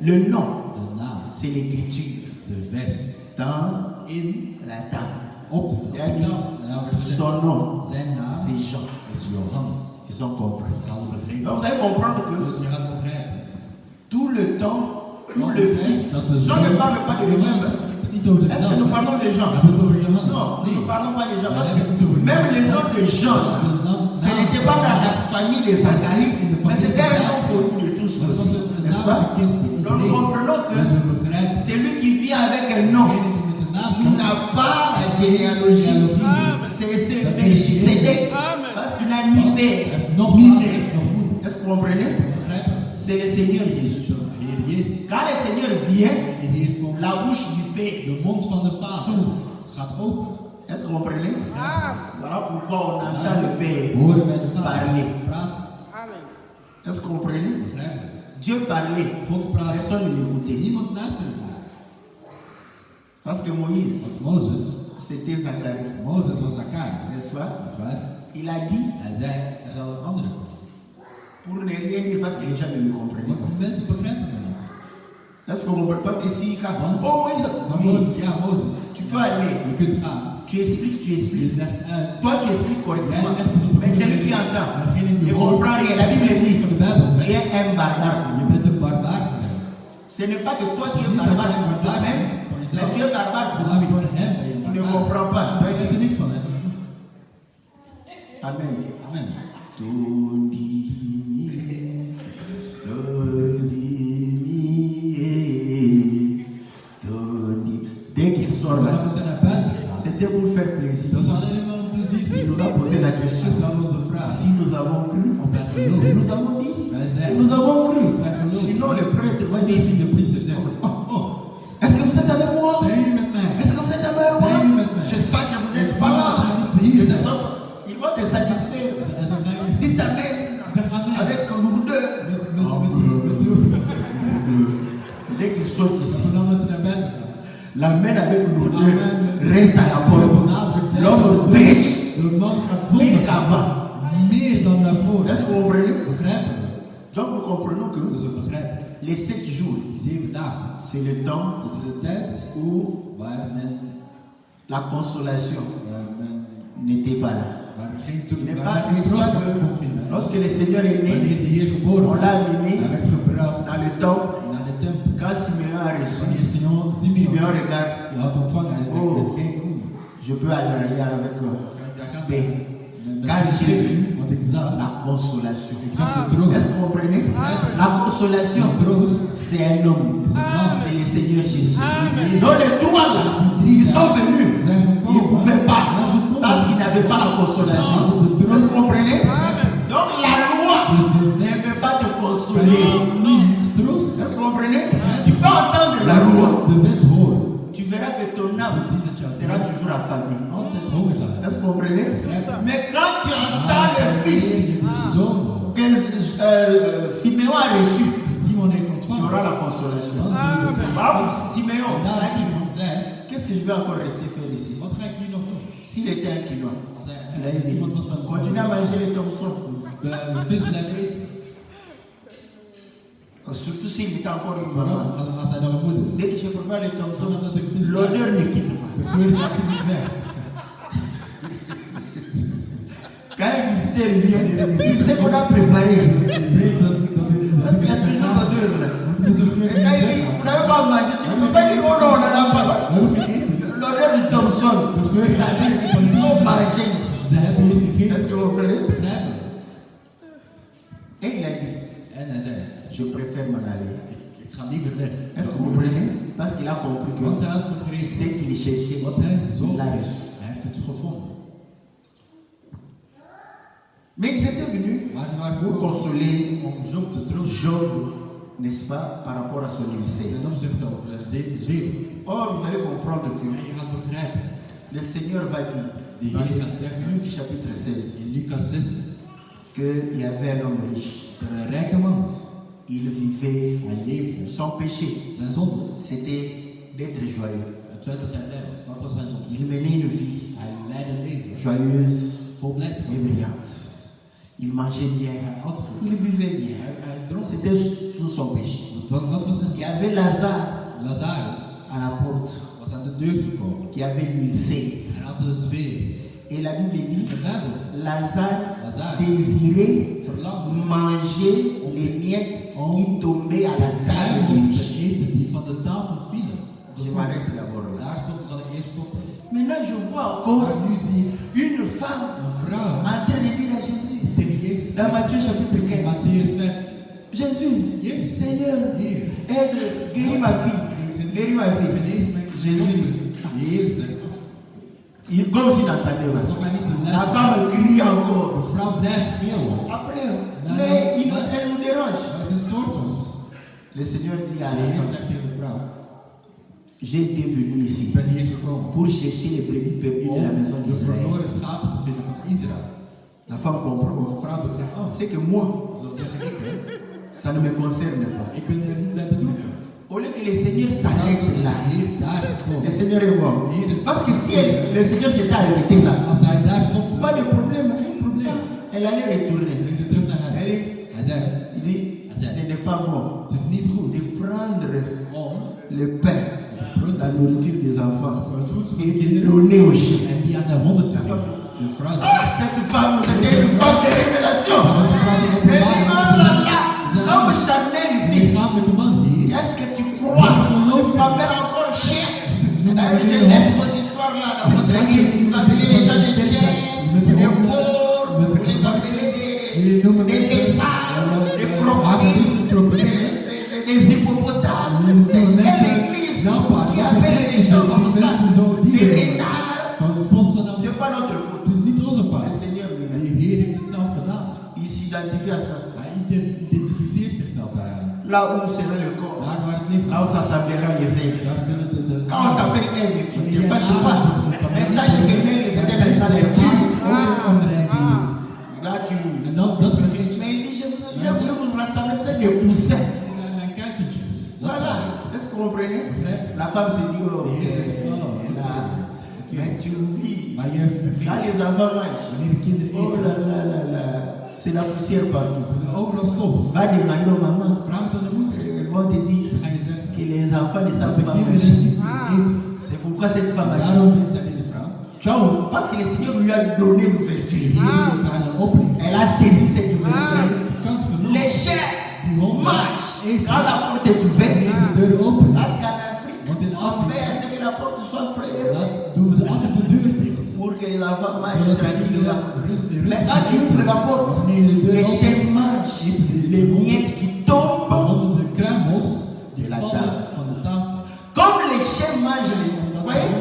je? le nom, De naam c'est l'écriture is de vers. dans In la table. op de Il a dit, tafel. En dan wordt gezegd, son nom, zijn naam c'est Jean. is Johannes. Ils ont compris. Ze hadden begrepen. Donc vous allez comprendre que Dus je gaat begrijpen. tout le temps où le Fils, Dat de Jean ne parle pas de lui-même. Johannes spreekt het niet over Est-ce que zichzelf. nous parlons de Jean? We hebben het over Johannes. Non, nous Nee. ne parlons pas de Jean. We Parce hebben het niet over que même le nom de Jean, ce n'était pas dans la famille des Zacharie, mais c'était un nom connu de tous aussi. N'est-ce pas? Donc nous comprenons que celui qui vient avec un nom, il n'a pas la généalogie. C'est Melchisédek. Parce qu'il n'a ni père, ni mère. Est-ce que vous comprenez? C'est le Seigneur Jésus. Quand le Seigneur vient, la bouche du Père De mond van de Vader s'ouvre. gaat open. Est-ce que vous comprenez? Voilà pourquoi on entend le Père Horen wij de Vader parler. praten. Est-ce que vous comprenez? Begrijp je? Dieu parlait. God praat. Personne ne l'écoutait. Niemand luisterde naar. Parce que Moïse, Want Mozes, C'était Zacharie, Mozes was Zacharie. n'est-ce pas? Niet waar? Il a dit, Hij zei, er zal een andere komen. pour ne rien dire parce que les gens ne me comprenaient pas. Want mensen begrijpen me niet. Est-ce que vous comprenez? Parce que si, quand Want, oh Moïse, maar oui, Mozes, ja, Mozes. tu peux aller, Je kunt gaan. tu expliques, Je legt uit. Toi, tu expliques correctement. Jij legt het op Mais een celui goede qui manier. entend, Maar degene die ne hoort, comprend rien. La Bible dit, van de Bijbel tu zegt, es un barbare. je bent een barbaar voor hem. Ce n'est pas que toi tu es Niet dat barbare jij een pour barbaar toi-même, bent voor mais jezelf. tu es barbare pour Maar lui. voor hem ben je een Il ne barbaar. comprend pas. Hij weet er niks van. Hij zegt, Amen. amen. Dès qu'il sort Maar là, dat hij naar buiten gaat, c'était pour faire plaisir. dat is alleen maar een plezier. Il nous a posé la Dat question. is aan onze vraag. Si nous avons cru, Op het geloof. nous avons dit, Wij zijn. nous avons cru. Wij geloven. Sinon le prêtre va Want dire, is niet de priester zegt, oh, est-ce que vous êtes avec moi? zijn jullie met mij? Est-ce que vous êtes avec moi? Zijn jullie met mij? Je sens que vous n'êtes Ik pas voel là. dat jullie niet hier Je zijn. sens- Ils vont te satisfaire. Hij zegt, nee, Dites Amen. zeg amen. Avec lourdeur. Met Dès qu'ils sortent ici, Zodat ze naar buiten gaan. l'Amen avec lourdeur reste à la porte. L'homme pêche De man gaat plus zonder qu'avant. meer dan daarvoor. Est-ce que vous comprenez? Begrijpen we? Donc nous comprenons que Dus we begrijpen. les 7 jours, Die 7 dagen. c'est le temps Het is een tijd où waar men, la consolation n'était pas là. waar er geen, Il n'est waar pas men geen histoire troost que kon vinden. lorsque le Seigneur est né, Wanneer de Heer geboren on was, l'a amené hij werd gebracht dans le temple. naar de tempel. Quand Simeon a reçu, Wanneer Simeon Simeon regarde, je had ontvangen, hij Oh. dacht, kijk, je peux aller avec kan ik daar gaan? Ben. Met Quand j'ai vu want ik zag la consolation. de Est-ce troost. que vous comprenez? La consolation, De troost c'est un homme. is een man. C'est le Seigneur Jésus. Amen. Donc les trois là, ils sont venus. Zijn Ils ne gekomen. pouvaient pas Maar ze konden parce qu'ils n'avaient pas la consolation. Ah, de troost. Est-ce que vous comprenez? Donc la loi Dus de ne wet peut pas te kan consoler. jou niet troosten. Est-ce que vous comprenez? Tu peux entendre la loi. De wet horen. Tu verras que ton âme sera toujours affamée. Altijd honger zal Est-ce hebben. que vous comprenez? Mais quand tu entends le fils Zoon que Simeon a reçu, Simon heeft tu ontvangen. auras la consolation. Dan zul je de troost. Bravo, Simeon. En daar Simon zei, Qu'est-ce que je vais encore rester faire ici? wat ga ik hier nog doen? S'il était un quinoa, Als il a hij dit, iemand was van continue à manger les Thompson. vis blijven eten. Surtout s'il était encore une Vooral maman. als hij nog een moeder. Dès que je prépare les Thompson, Zodat ik vis l'odeur ne quitte pas. De geur gaat ze niet weg. Quand un visiteur vient, il sait qu'on a préparé. Je weet dat ik Parce qu'il y a toujours l'odeur là. Want het is een geur Et die quand niet il dit, weggaat. vous n'avez pas mangé, tu ne peux pas dire, oh non, on n'en a pas. We hebben geen eten. L'odeur du Thompson. De geur Il a gaat dit, weg. il faut manger ici. Ze hebben hier Est-ce gegeten. que vous comprenez? Begrijpen. Et il a dit, En hij zei, je préfère m'en aller. ik ga liever weg. Est-ce que vous comprenez? Parce qu'il a compris que Want hij had begrepen ce qu'il cherchait, wat hij il zocht. l'a reçu. Hij heeft het gevonden. Mais ils étaient venus Maar ze waren pour ook consoler om Job te troosten. Job, n'est-ce pas, par rapport à son lycée. Ten opzichte over zijn zweven. Or, vous allez comprendre que En je gaat begrijpen. le Seigneur va dire, De dans Heer gaat zeggen Luc chapitre 16, in Lucas 16 qu'il y avait un homme riche. dat er een rijke man was. Il vivait, Hij leefde. son péché, Zijn zonde. c'était d'être joyeux. Het feit dat hij blij was, dat was zijn zonde. Il menait une vie Hij leidde een leven joyeuse vol blijdschap. et brillante. Il mangeait bien, Hij at goed. il buvait bien. Hij dronk. C'était sous son péché. Dat was zijn Il y avait Lazare Lazarus à la porte was aan de deur gekomen. qui avait l'ulcère. Hij had een zweer. Et la Bible dit, De Bijbel zegt, Lazare Lazare désirait verlangde manger les miettes qui tombaient à la table du kruimels te riche. eten die van de tafel vielen. Je m'arrête d'abord là. Daar zal ik eerst stoppen. Maintenant, je vois encore Maar nu zie ik une femme een vrouw en train de dire à Jésus, die tegen Jezus dans zegt, Matthieu chapitre in 15, Matthäus 15, Jésus, Jezus, Seigneur, Heer, aide, guéris ma fille, guéris ma fille. genees mijn Jésus, dochter. De Heer zegt, comme s'il n'entendait pas. alsof hij niet te La luisteren. femme crie encore. De vrouw blijft spelen. Après, mais elle nous dérange. Maar het stoort ons. Le Seigneur dit à De la Heer femme, zegt tegen de vrouw, j'ai été venu ici ik ben hier gekomen pour chercher les brebis perdues de la maison om de d'Israël. verloren schapen te vinden van Israël. La femme comprend. De vrouw begrijpt, oh, C'est que moi, zo zeg ik, hè. ça ne me concerne pas. Ik ben er niet bij betrokken. Au lieu que le Seigneur s'arrête là. Hier daar stopt. Le Seigneur est bon. Parce que si le Seigneur s'était arrêté là, Als hij daar stopt, pas de problème. geen probleem. Elle allait retourner. Dan is hij terug naar Elle huis. dit, Hij zei, il dit, ce n'est pas bon het is niet goed de prendre om le pain, la nourriture des enfants het voedsel et de donner aux chiens. en die aan de honden te geven. De vrouw zei, Ah, cette femme, c'était une femme de révélation. Elle dit, oh là là, l'homme charnel die ici. lichamelijke man hier, Est-ce que tu crois? Tu m'appelles encore chien. Je laisse vos histoires là dans votre église. Vous appelez les gens des chiens, des porcs, vous les appelez des lézards, des crocodiles, des hippopotames. C'est quelle église qui appelle des gens comme ça? Des renards. van vossen dan. C'est pas notre faute. Het is niet onze Le fout. Seigneur De lui-même, Heer heeft het zelf gedaan. il s'identifie à ça. Hij identificeert zichzelf daaraan. Là où sera le corps, Daar waar het lichaam là où s'assemblera les aigles. daar zullen de Quand on t'appelle aigle, tu ne te fâches pas. Mais sache que l'aigle, c'était dans les onreinheid is. Là, tu. En dat vergeet je. Mais il dit, je voulais vous rassembler, vous êtes des poussins. Die zijn mijn kuikentjes. Dat Voilà. zijn Est-ce que vous comprenez? Begrijp. La femme se dit, oh, De Heer zegt, là. Mais tu oublies. Maar je hebt Quand vergeten. les enfants mangent, Wanneer de kinderen oh eten, là là là là, c'est la poussière partout. er is overal stof. Va demander aux mamans. Vraag het aan de moeder. Elles vont te dire Ga je zeggen, que les enfants ne dat savent de pas kinderen manger. niet kunnen eten. C'est pourquoi cette femme a dit. Daarom weet zij deze vrouw. Tu vois, parce que le Seigneur lui a donné De l'ouverture. Heer heeft haar de opening. Elle a saisi cette Zij ouverture. heeft de kans genomen. Les chiens Die honden mangent eten. quand la porte est ouverte. Wanneer de deur open is. Parce qu'en Afrique, Want in on fait Afrika, à ce que la porte soit fraîche dat doen we altijd de deur dicht. pour que les enfants Zodat mangent de tranquillement. kinderen Mais quand tu ouvres la porte, wanneer je de deur les chiens opent, mangent eten les de miettes qui de tombent. honden de kruimels die De la vallen tafel. van de tafel. Comme les chiens mangent les. Vous voyez,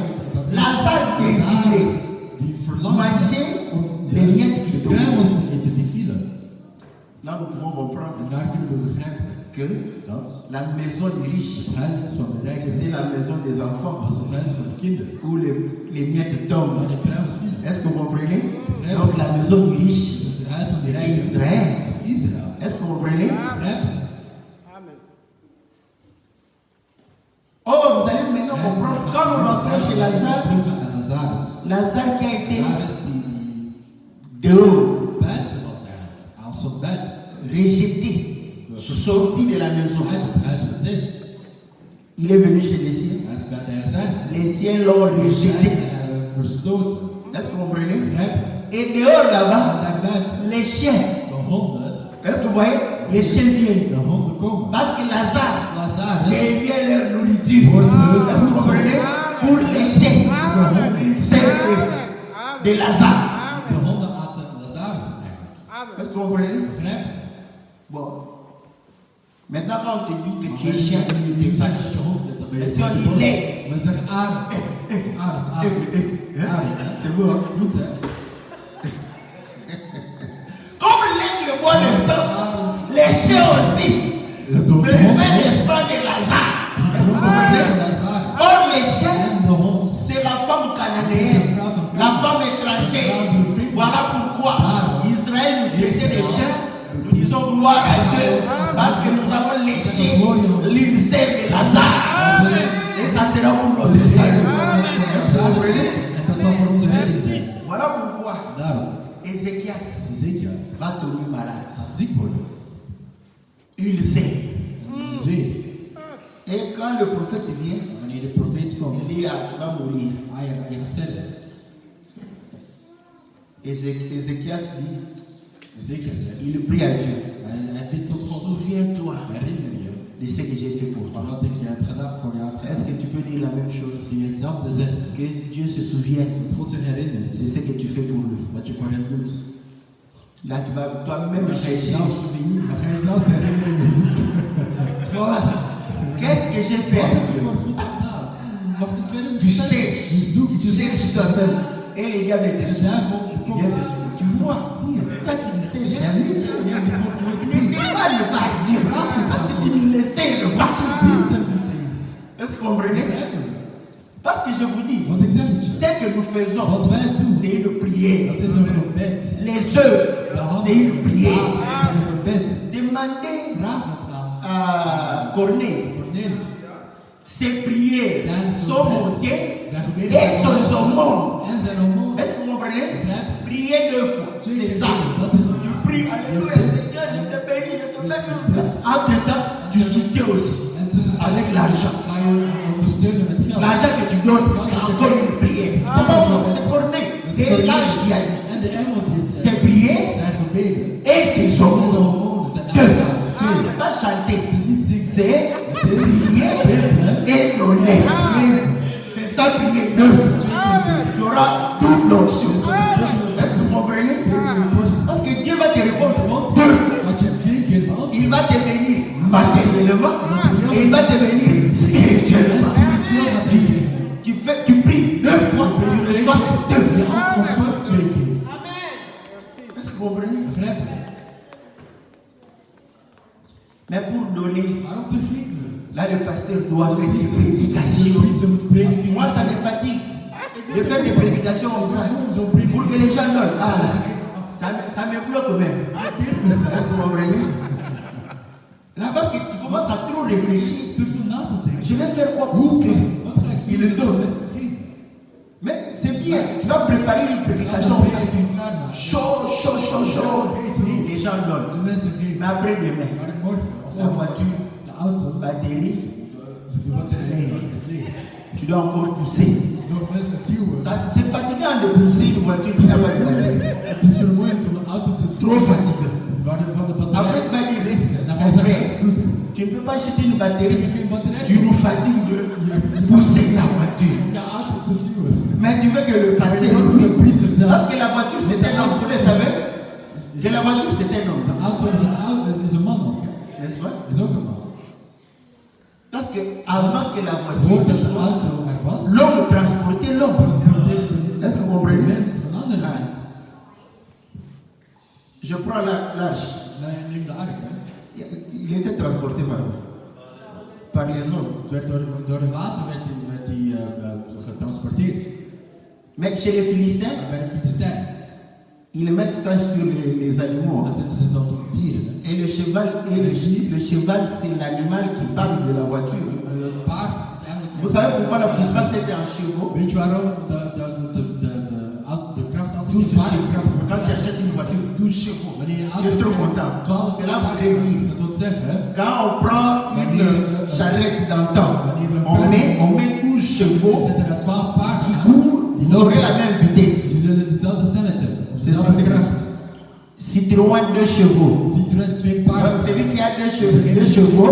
Lazare désirait Die verlangen manger om les miettes qui de tombent. kruimels te eten die vielen. Là, nous pouvons comprendre En daar kunnen we begrijpen que dat la maison du riche, het huis van de rijken c'était la maison des enfants was het huis van de kinderen. où les miettes tombent. Waar de kruimels vielen. Est-ce que vous comprenez? Donc la maison du riche, Dus het huis van de c'était rijken Israël. is Israël. Est-ce que vous comprenez? Begrijpen? Oh, vous allez maintenant comprendre. Quand nous rentrons chez Lazare, Terug naar Lazarus. Lazare qui a été Lazarus die dehors, buiten was eigenlijk. Hij stond buiten. rejeté, sorti de la maison. Uit het huis gezet. Il est venu chez les siens. Hij is bij de gezet. Les siens l'ont rejeté. Zij hebben verstoten. Est-ce que vous comprenez? Begrijpen? Et dehors En là-bas, daar buiten. les chiens, De honden. est-ce que vous voyez? Les chiens viennent. De honden komen. Parce que Lazare Lazarus devient leur nourriture. wordt hun Est-ce que vous comprenez? Pour les chiens, ils servent de Lazare. De honden aten Lazarus eigenlijk. Est-ce que vous comprenez? Begrijpen? Bon. Maintenant, quand on te dit que Maar tu es chien, tu je te zegt fâches. dat je hond bent, dan ben je En zo die boos. leg. Men zegt arend. Arend, arend. Hè? C'est bon. Goed hè? Comme l'aigle voit le sang, les chiens aussi. De Mais hond fait le sang de Lazare. Est-ce que vous comprenez? Lazarus. Or, les chiens, En de hond. c'est la femme cananéenne, la femme étrangère. Voilà pourquoi Israël nous faisait des chiens. Nous disons gloire à Dieu parce que nous avons léché l'ulcère de Lazare. Et ça sera pour notre salut. Est-ce que vous comprenez? En dat zal voor onze redding zijn. Voilà pourquoi Daarom, Ézéchias Ezekias va tomber malade. gaat ziek worden. Ulcère. Een zweer. Et quand le prophète vient, Wanneer de profeet il komt, dit ah, tu vas mourir. je gaat sterven. Ézéchias dit, Ezekias zegt, il prie à Dieu. hij bidt tot God. Souviens-toi Herinner je de ce que j'ai fait pour van toi. wat ik je heb gedaan voor jou. heb Est-ce gedaan. que tu peux dire la même chose? Die je hetzelfde zegt. Que Dieu se souvienne Dat God zich herinnert de ce que tu fais pour lui. wat je voor hem doet. Là, tu vas toi-même chercher des souvenirs. Dan ga je zelfs herinneringen zoeken. Voilà. Qu'est-ce que j'ai fait? Wat heb je voor goed gedaan? Nog in Tu 2005. cherches, Je zoekt, tu cherches toi-même. Et les gars, De te duivel souviennent. Viens te souvenir. Tu vois? Zie je? Toi, tu ne sais jamais dire. Ja, die komt nooit Tu ne peux pas ne pas dire. Parce que tu ne le sais pas. Dit hem niet eens. Est-ce que vous comprenez? Begrijpen? Parce que je vous dis, Want ik zeg het je. ce que nous faisons, Wat wij doen, c'est une prière. dat is een gebed. Les œuvres, De handen, c'est une prière. is een gebed. Demandez Vraag het aan à Corneille. Cornelis. ses prières Zijn sont gebed. montées Zijn gebeden et zijn son omhoog. aumône. En zijn omhoog. Est-ce que vous comprenez? Begrijp? Prier 2 fois. Twee C'est keer ça. bidden, dat is het. Tu pries, alléluia, Seigneur, je te bénis, je te bénis. Entre-temps, tu soutiens aussi. En tussen Avec l'argent. ga je ondersteunen met geld. L'argent que tu donnes, c'est encore une prière. C'est pas bon, c'est corné. C'est l'ange qui a dit. En de engel die het C'est zegt. prier Zijn gebeden. et c'est En zijn aumônes. hormonen zijn Deux. uitgaven. Ce Twee. n'est pas chanter. Het is niet zingen. C'est prier et donner. C'est ça prier. Dat is 2 keer bidden. Tu auras double onction. Dat is een dubbele- Est-ce que vous comprenez? dubbele portie. Parce que Dieu va te répondre Want deux fois. wat je 2 keer beantwoordt. Il va te bénir matériellement et il va te bénir En spirituellement. spiritueel gaat hij zeggen. Tu pries 2 fois, tu reçois 2 Je fois. ontvangt 2 keer. Est-ce que vous comprenez? Begrijp je? Mais pour donner, Maar om te geven. là le pasteur doit faire des De prédications. priester moet prediken. Moi ça me fatigue de faire des prédications comme ça pour que les gens donnent. Ah, ça me bloque même. Est-ce que vous comprenez? Là parce que tu commences à trop réfléchir. Te veel na te denken. Je vais faire quoi pour que Wat ga ik il le donne? mensen geven? Mais c'est bien, tu vas préparer une prédication comme ça. Chaud, chaud, chaud, chaud. Les gens De donnent. mensen Mais geven. après demain, Maar morgen of la voiture, de auto, batterie, de batterij is leeg. tu dois encore pousser. Nog met het duwen. C'est fatigant de pousser une voiture qui n'a pas de batterie. Het is vermoeiend om een auto te Trop fatigant. waar de van de Après, batterij tu vas dire, leeg zijn. Dan ga mon je zeggen, frère, broeder, tu ne peux pas acheter une batterie. je geen batterij Tu nous fatigues de pousser ta voiture. om je auto te duwen. Mais tu veux que le pasteur Je wil de priester zelf. parce que la voiture c'est un homme, tu le savais? Que la voiture c'est un De homme. auto is een man ook. Hè? N'est-ce pas? Is ook een man. Parce que avant que la voiture Voordat ne de soit, auto er was, l'homme transportait l'homme. transporteerde de Est-ce que vous comprenez? mens een andere mens. Je prends l'arche. Neem de ark. Hè? Il était transporté par les hommes. Het werd door het water werd die getransporteerd. Mais chez les Philistins, Maar bij de Filistijnen, ils mettent ça sur les animaux. dan zetten ze dat op dieren. Hè? Et le cheval, c'est l'animal qui parle de la voiture. Het paard is eigenlijk... Vous savez pourquoi la puissance était en chevaux? Weet je waarom de kracht altijd 12 in paardenkracht chevaux. wordt? Quand tu achètes une voiture, 12 chevaux. Wanneer je Je suis trop content. 12 C'est là vous devez dire. dat wil zeggen, hè? Quand on prend une charrette d'antan, on met 12 Je chevaux zet er 12 qui paarden aan, courent, ils auraient la même vitesse. die zullen dezelfde snelheid hebben. Of C'est ça, dezelfde c'est kracht. Citroën 2 chevaux. Citroën 2 Donc paarden. celui qui a 2 chevaux,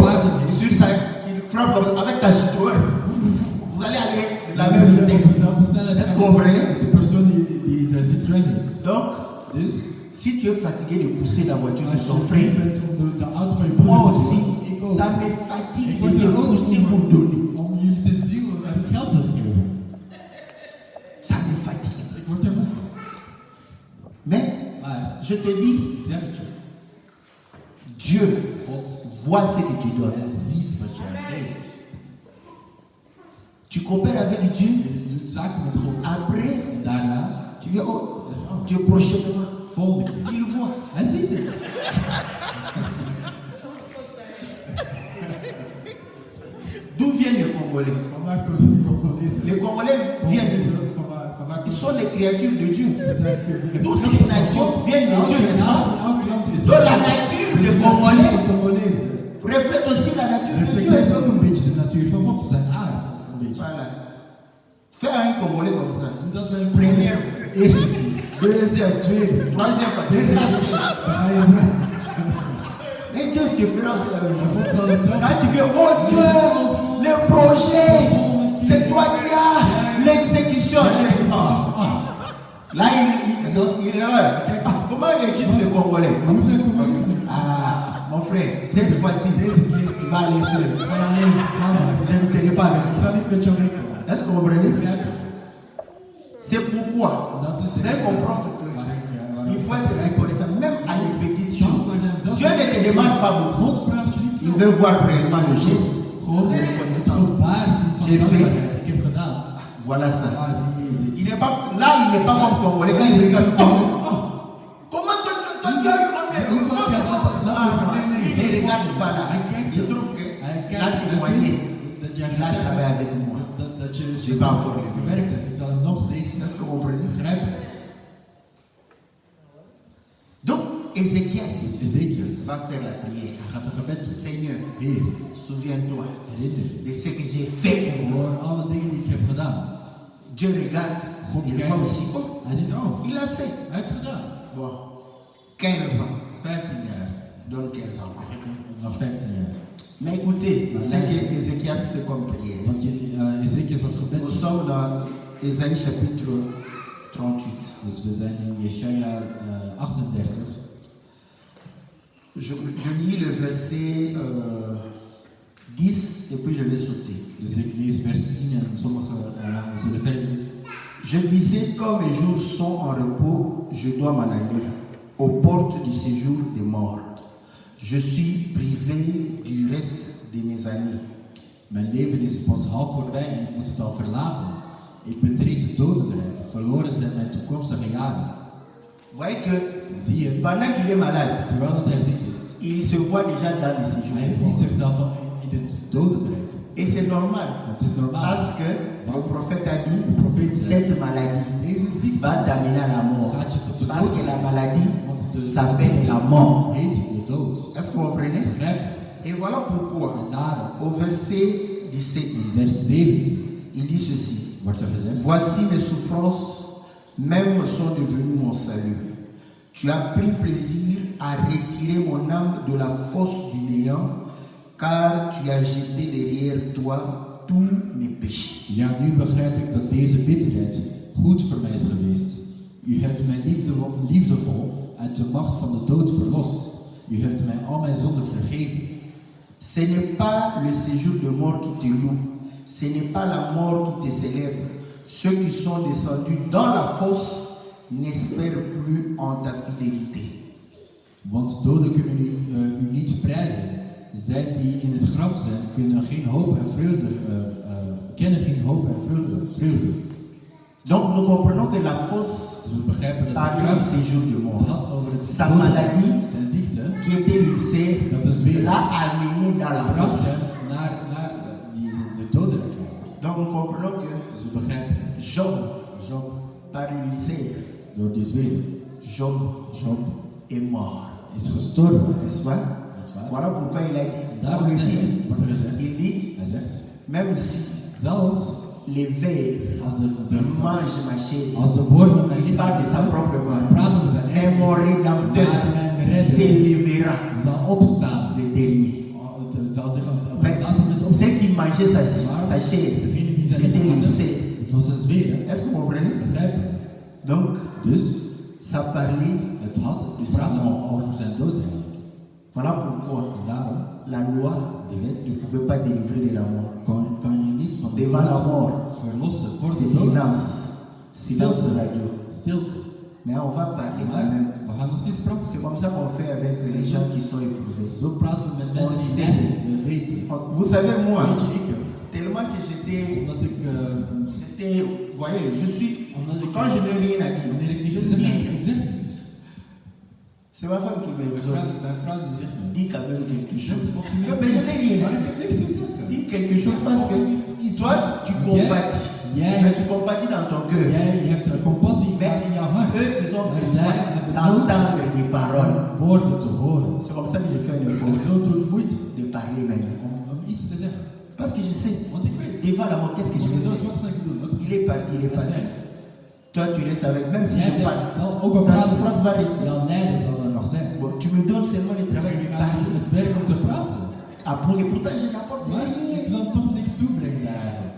sur ça, il frappe avec ta Citroën. Vous allez aller de la même Die zullen op vitesse. dezelfde snelheid Est-ce que hebben. vous comprenez? De persoon die de Citroën heeft. Donc, Dus, si tu es fatigué de pousser la voiture als de je ton vrij frère, bent om de auto van je moi broer te aussi, doen, ik ook. ça me fatigue Ik de word te er ook pousser pour donner. om jullie te duwen en geld te geven. Ça me fatigue. Ik word er moe van. Mais, Maar, je te dis, ik zeg het je. Dieu God voit ce que tu donnes. en ziet wat jij geeft. Tu coopères avec Dieu. Je doet zaken met God. Après, En daarna, tu viens, oh, Dieu prochainement. volgende keer. Il voit. Hij ziet het. D'où viennent les Congolais? Van waar komen die Congolezen? Les Congolais viennent. Van waar Ils sont les créatures de Dieu. Ze zijn de Toutes les nations viennent de Dieu, n'est-ce pas? Elk land is Donc la nature des Congolais de Congolezen reflète aussi la nature de reflecteert Dieu. ook een beetje de natuur van God, zijn aard. Een beetje. Voilà. Fais un Congolais comme ça. Doe dat bij een Première, eerste keer. deuxième, Tweede. troisième fois. Derde keer. Dan ga je zeggen, Et Dieu te fera aussi la même chose. God zal het ook. Quand tu viens, oh Dieu, le projet, c'est toi qui as l'exécution. Là, il est comment régissent les Congolais? Hoe zijn Congolezen? Ah, mon frère, cette fois-ci, tu vas aller seul. Ga alleen, ga maar. Je ne serai pas avec Ik toi. zal niet met jou meekomen. Est-ce que vous comprenez? Begrijp je? C'est pourquoi Dat is vous de allez comprendre que waarom il faut être reconnaissant, même à des petites choses. Dieu ne te demande pas beaucoup. God vraagt je niet Il veel. veut voir réellement le geste. Gewoon de het reconnaissance. gebaar zien van J'ai fait. dankbaarheid. Ik heb gedaan. Voilà ça. Ah, zie je dit. Il n'est pas, là, il n'est pas comme Congolais. Quand il regarde, oh, comment tu as il regarde pas là. Il trouve que là, il est moyen. jij Là, gaat travaille avec moi. dat je Je vais encore le gewerkt hebt. Ik zal hem nog zegenen. Est-ce que vous comprenez? Begrijpen? Donc, Ézéchias Dus Ezekias va faire la prière. hij gaat een gebed doen. Seigneur, Heer, souviens-toi herinner je de ce que j'ai fait pour toi. door alle dingen die ik heb gedaan. Dieu regarde, God il kijkt. voit aussi, oh, Hij ziet, oh, il a fait. hij heeft het gedaan. Bon, 15 ans. 15 jaar. Donne 15 ans. Ik heb nog 15 jaar. Mais écoutez, ce que Ézéchias fait comme prière. Want Ezekias als gebed. Nous sommes dans Ésaïe chapitre 38. Dus we zijn in Jesaja 38. Je lis le verset 10 et puis je vais sauter. Dus ik lees vers 10 en sommige zullen verder lezen. Je disais, quand mes jours sont en repos, je dois m'en aller aux portes du séjour des morts. Je suis privé du reste de mes années. Mijn leven is pas half voorbij en ik moet het al verlaten. Ik betreed het dodenrijk. Verloren zijn mijn toekomstige jaren. Vous voyez que Zie je, pendant qu'il est malade, terwijl dat hij ziek is, il se voit déjà dans le séjour hij des ziet morts. zichzelf al in het dodenrijk. Et c'est normal. Het is normaal. Parce que le prophète a dit, De profeet zei, cette maladie deze ziekte va t'amener à la mort. gaat je tot de Parce que dood. la maladie Want de s'appelle ziekte la mort. heet de dood. Est-ce que vous comprenez? Begrijp? Et voilà pourquoi, En daarom, au verset 17, in vers 17, il dit ceci. wordt er gezegd, Voici mes souffrances, même sont devenues mon salut. Tu as pris plaisir à retirer mon âme de la fosse du néant, car tu as jeté derrière toi tous mes péchés. ja, nu begrijp ik dat deze bitterheid goed voor mij is geweest. U hebt mij liefdevol uit de macht van de dood verlost. U hebt mij al mijn zonden vergeven. Ce n'est pas le séjour de mort qui te loue, ce n'est pas la mort qui te célèbre. Ceux qui sont descendus dans la fosse n'espèrent plus en ta fidélité. Want doden kunnen u niet prijzen. Zij die in het graf zijn, kunnen geen hoop en vreugde, kennen geen hoop en vreugde. Donc nous comprenons que la fosse Dus we begrijpen dat parle de du graf séjour de het mort. had over het Sa doden, maladie, zijn ziekte, qui était l'ulcère, dat is weer l'a amené dans la gebracht fosse. heeft naar de dodenrijk. Donc nous comprenons que Dus we begrijpen, Job, Job, par l'ulcère, door die zweer, Job Job est mort. is gestorven. N'est-ce pas? Niet waar? Voilà pourquoi il a dit. En On daarom lui zegt hij, dit, wordt er gezegd, il dit, hij zegt, même si zelfs les vers als de mangent ma chair, als de wormen mijn il lichaam parle de sa eten, propre dan mort. praten we zijn Mais eigen, mon rédempteur maar mijn redder s'élèvera zal opstaan. le dernier. Zal zich op het Mais laatste moment opstaan. ceux qui mangeaient sa chair, Degene die zijn c'était lichaam l'ulcère. hadden, het was een zweer. Est-ce que vous comprenez? Begrijpen? Donc, Dus ça parlait. het praatte al over zijn dood eigenlijk. Voilà pourquoi En daarom, la loi de wet ne pouvait pas délivrer de la mort. kan je niet van de Devant la dood mort, verlossen. Voor c'est de dood. silence. Silence radio. Stilte. Mais on va parler Maar quand même. we gaan nog steeds praten. C'est comme ça qu'on fait avec les gens qui sont éprouvés. Zo praten we met mensen die sait. lijden. Ze weten. Vous savez, moi, Weet je, ik, tellement que j'étais, omdat ik, vous voyez, je suis, omdat ik, quand je n'ai rien à wanneer ik dire, niks je te dis zeggen heb, rien. ik zeg niks. C'est ma femme qui me exhorte. Mijn vrouw die zegt me. Dis quand même quelque Je chose. op zijn Mais je n'ai rien maar à ik heb niks te zeggen. dire. Dis quelque chose parce que toi, tu compatis. Jij- Mais tu compatis dans ton cœur. Jij hebt compassie Mais in jouw hart. eux, ils ont Maar besoin zij hebben d'entendre des paroles. nood woorden te horen. C'est comme ça que je fais un En effort zo doe ik moeite de parler même. om iets te zeggen. Parce que je sais, Want ik weet. devant la mort, qu'est-ce que je vais Wat faire? ga ik doen? Il est parti, il est Dat is parti. weg. Toi, tu restes avec, même si Jij je parle. zal ook wel Ta praten. souffrance va rester. Jouw lijden zal er nog zijn. Bon, tu me donnes seulement le travail de parler. Het werk om te praten. Après, et pourtant, je n'apporte Maar rien. ik zal toch niks toebrengen daar eigenlijk.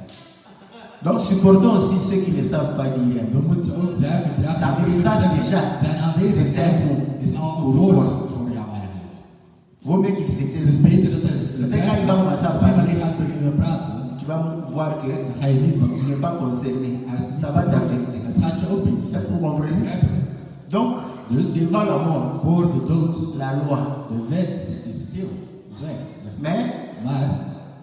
Donc, supportons aussi ceux qui ne savent pas dire. We moeten ook zuiver dragen. Ça Niks présente zeggen. déjà. Zijn aanwezigheid is al een woord voor jou eigenlijk. Vaut mieux qu'il Het s'était. is beter dat hij C'est quand il va commencer à Als hij parler, wanneer gaat beginnen praten, tu vas voir que dan ga je zien van il n'est pas concerné. hij is niet Ça va t'affecter. Het gaat je ook beïnvloeden. Est-ce que vous comprenez? Begrijpen? Donc, Dus devant la mort, voor de dood, la loi. de wet is stil, zwijgt. Mais, Maar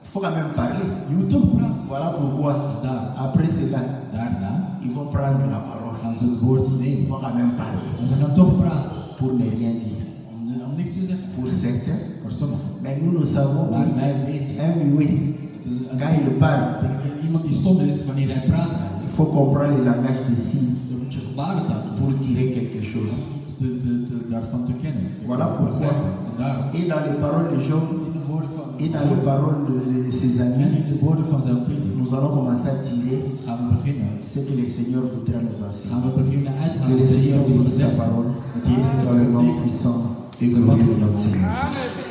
il faut quand même parler. je moet toch praten. Voilà pourquoi, En daar, après cela, daarna ils vont prendre la parole. gaan ze het woord Ils nemen. vont quand même parler. En ze gaan toch praten. Pour ne rien dire. Om niks te zeggen. Pour certains. Voor sommigen. Mais nous savons Maar wij weten un muet Quand il parle, Iemand die stom is, wanneer hij praat il eigenlijk, faut comprendre le langage des signes dan moet je gebarentaal doen pour tirer quelque chose. om iets daarvan te kennen. Voilà pourquoi. En daarom, Et dans les paroles de Job, in de woorden van et dans les paroles de ses en amis, in de woorden van zijn vrienden nous allons commencer à tirer gaan we beginnen. ce que le Seigneur voudra nous enseigner. Gaan we beginnen Que uithalen le wat de Seigneur Heer ons wil bénisse sa zeggen. parole Met de Heer dans le nom zegen. puissant et glorieux de notre Seigneur. Amen.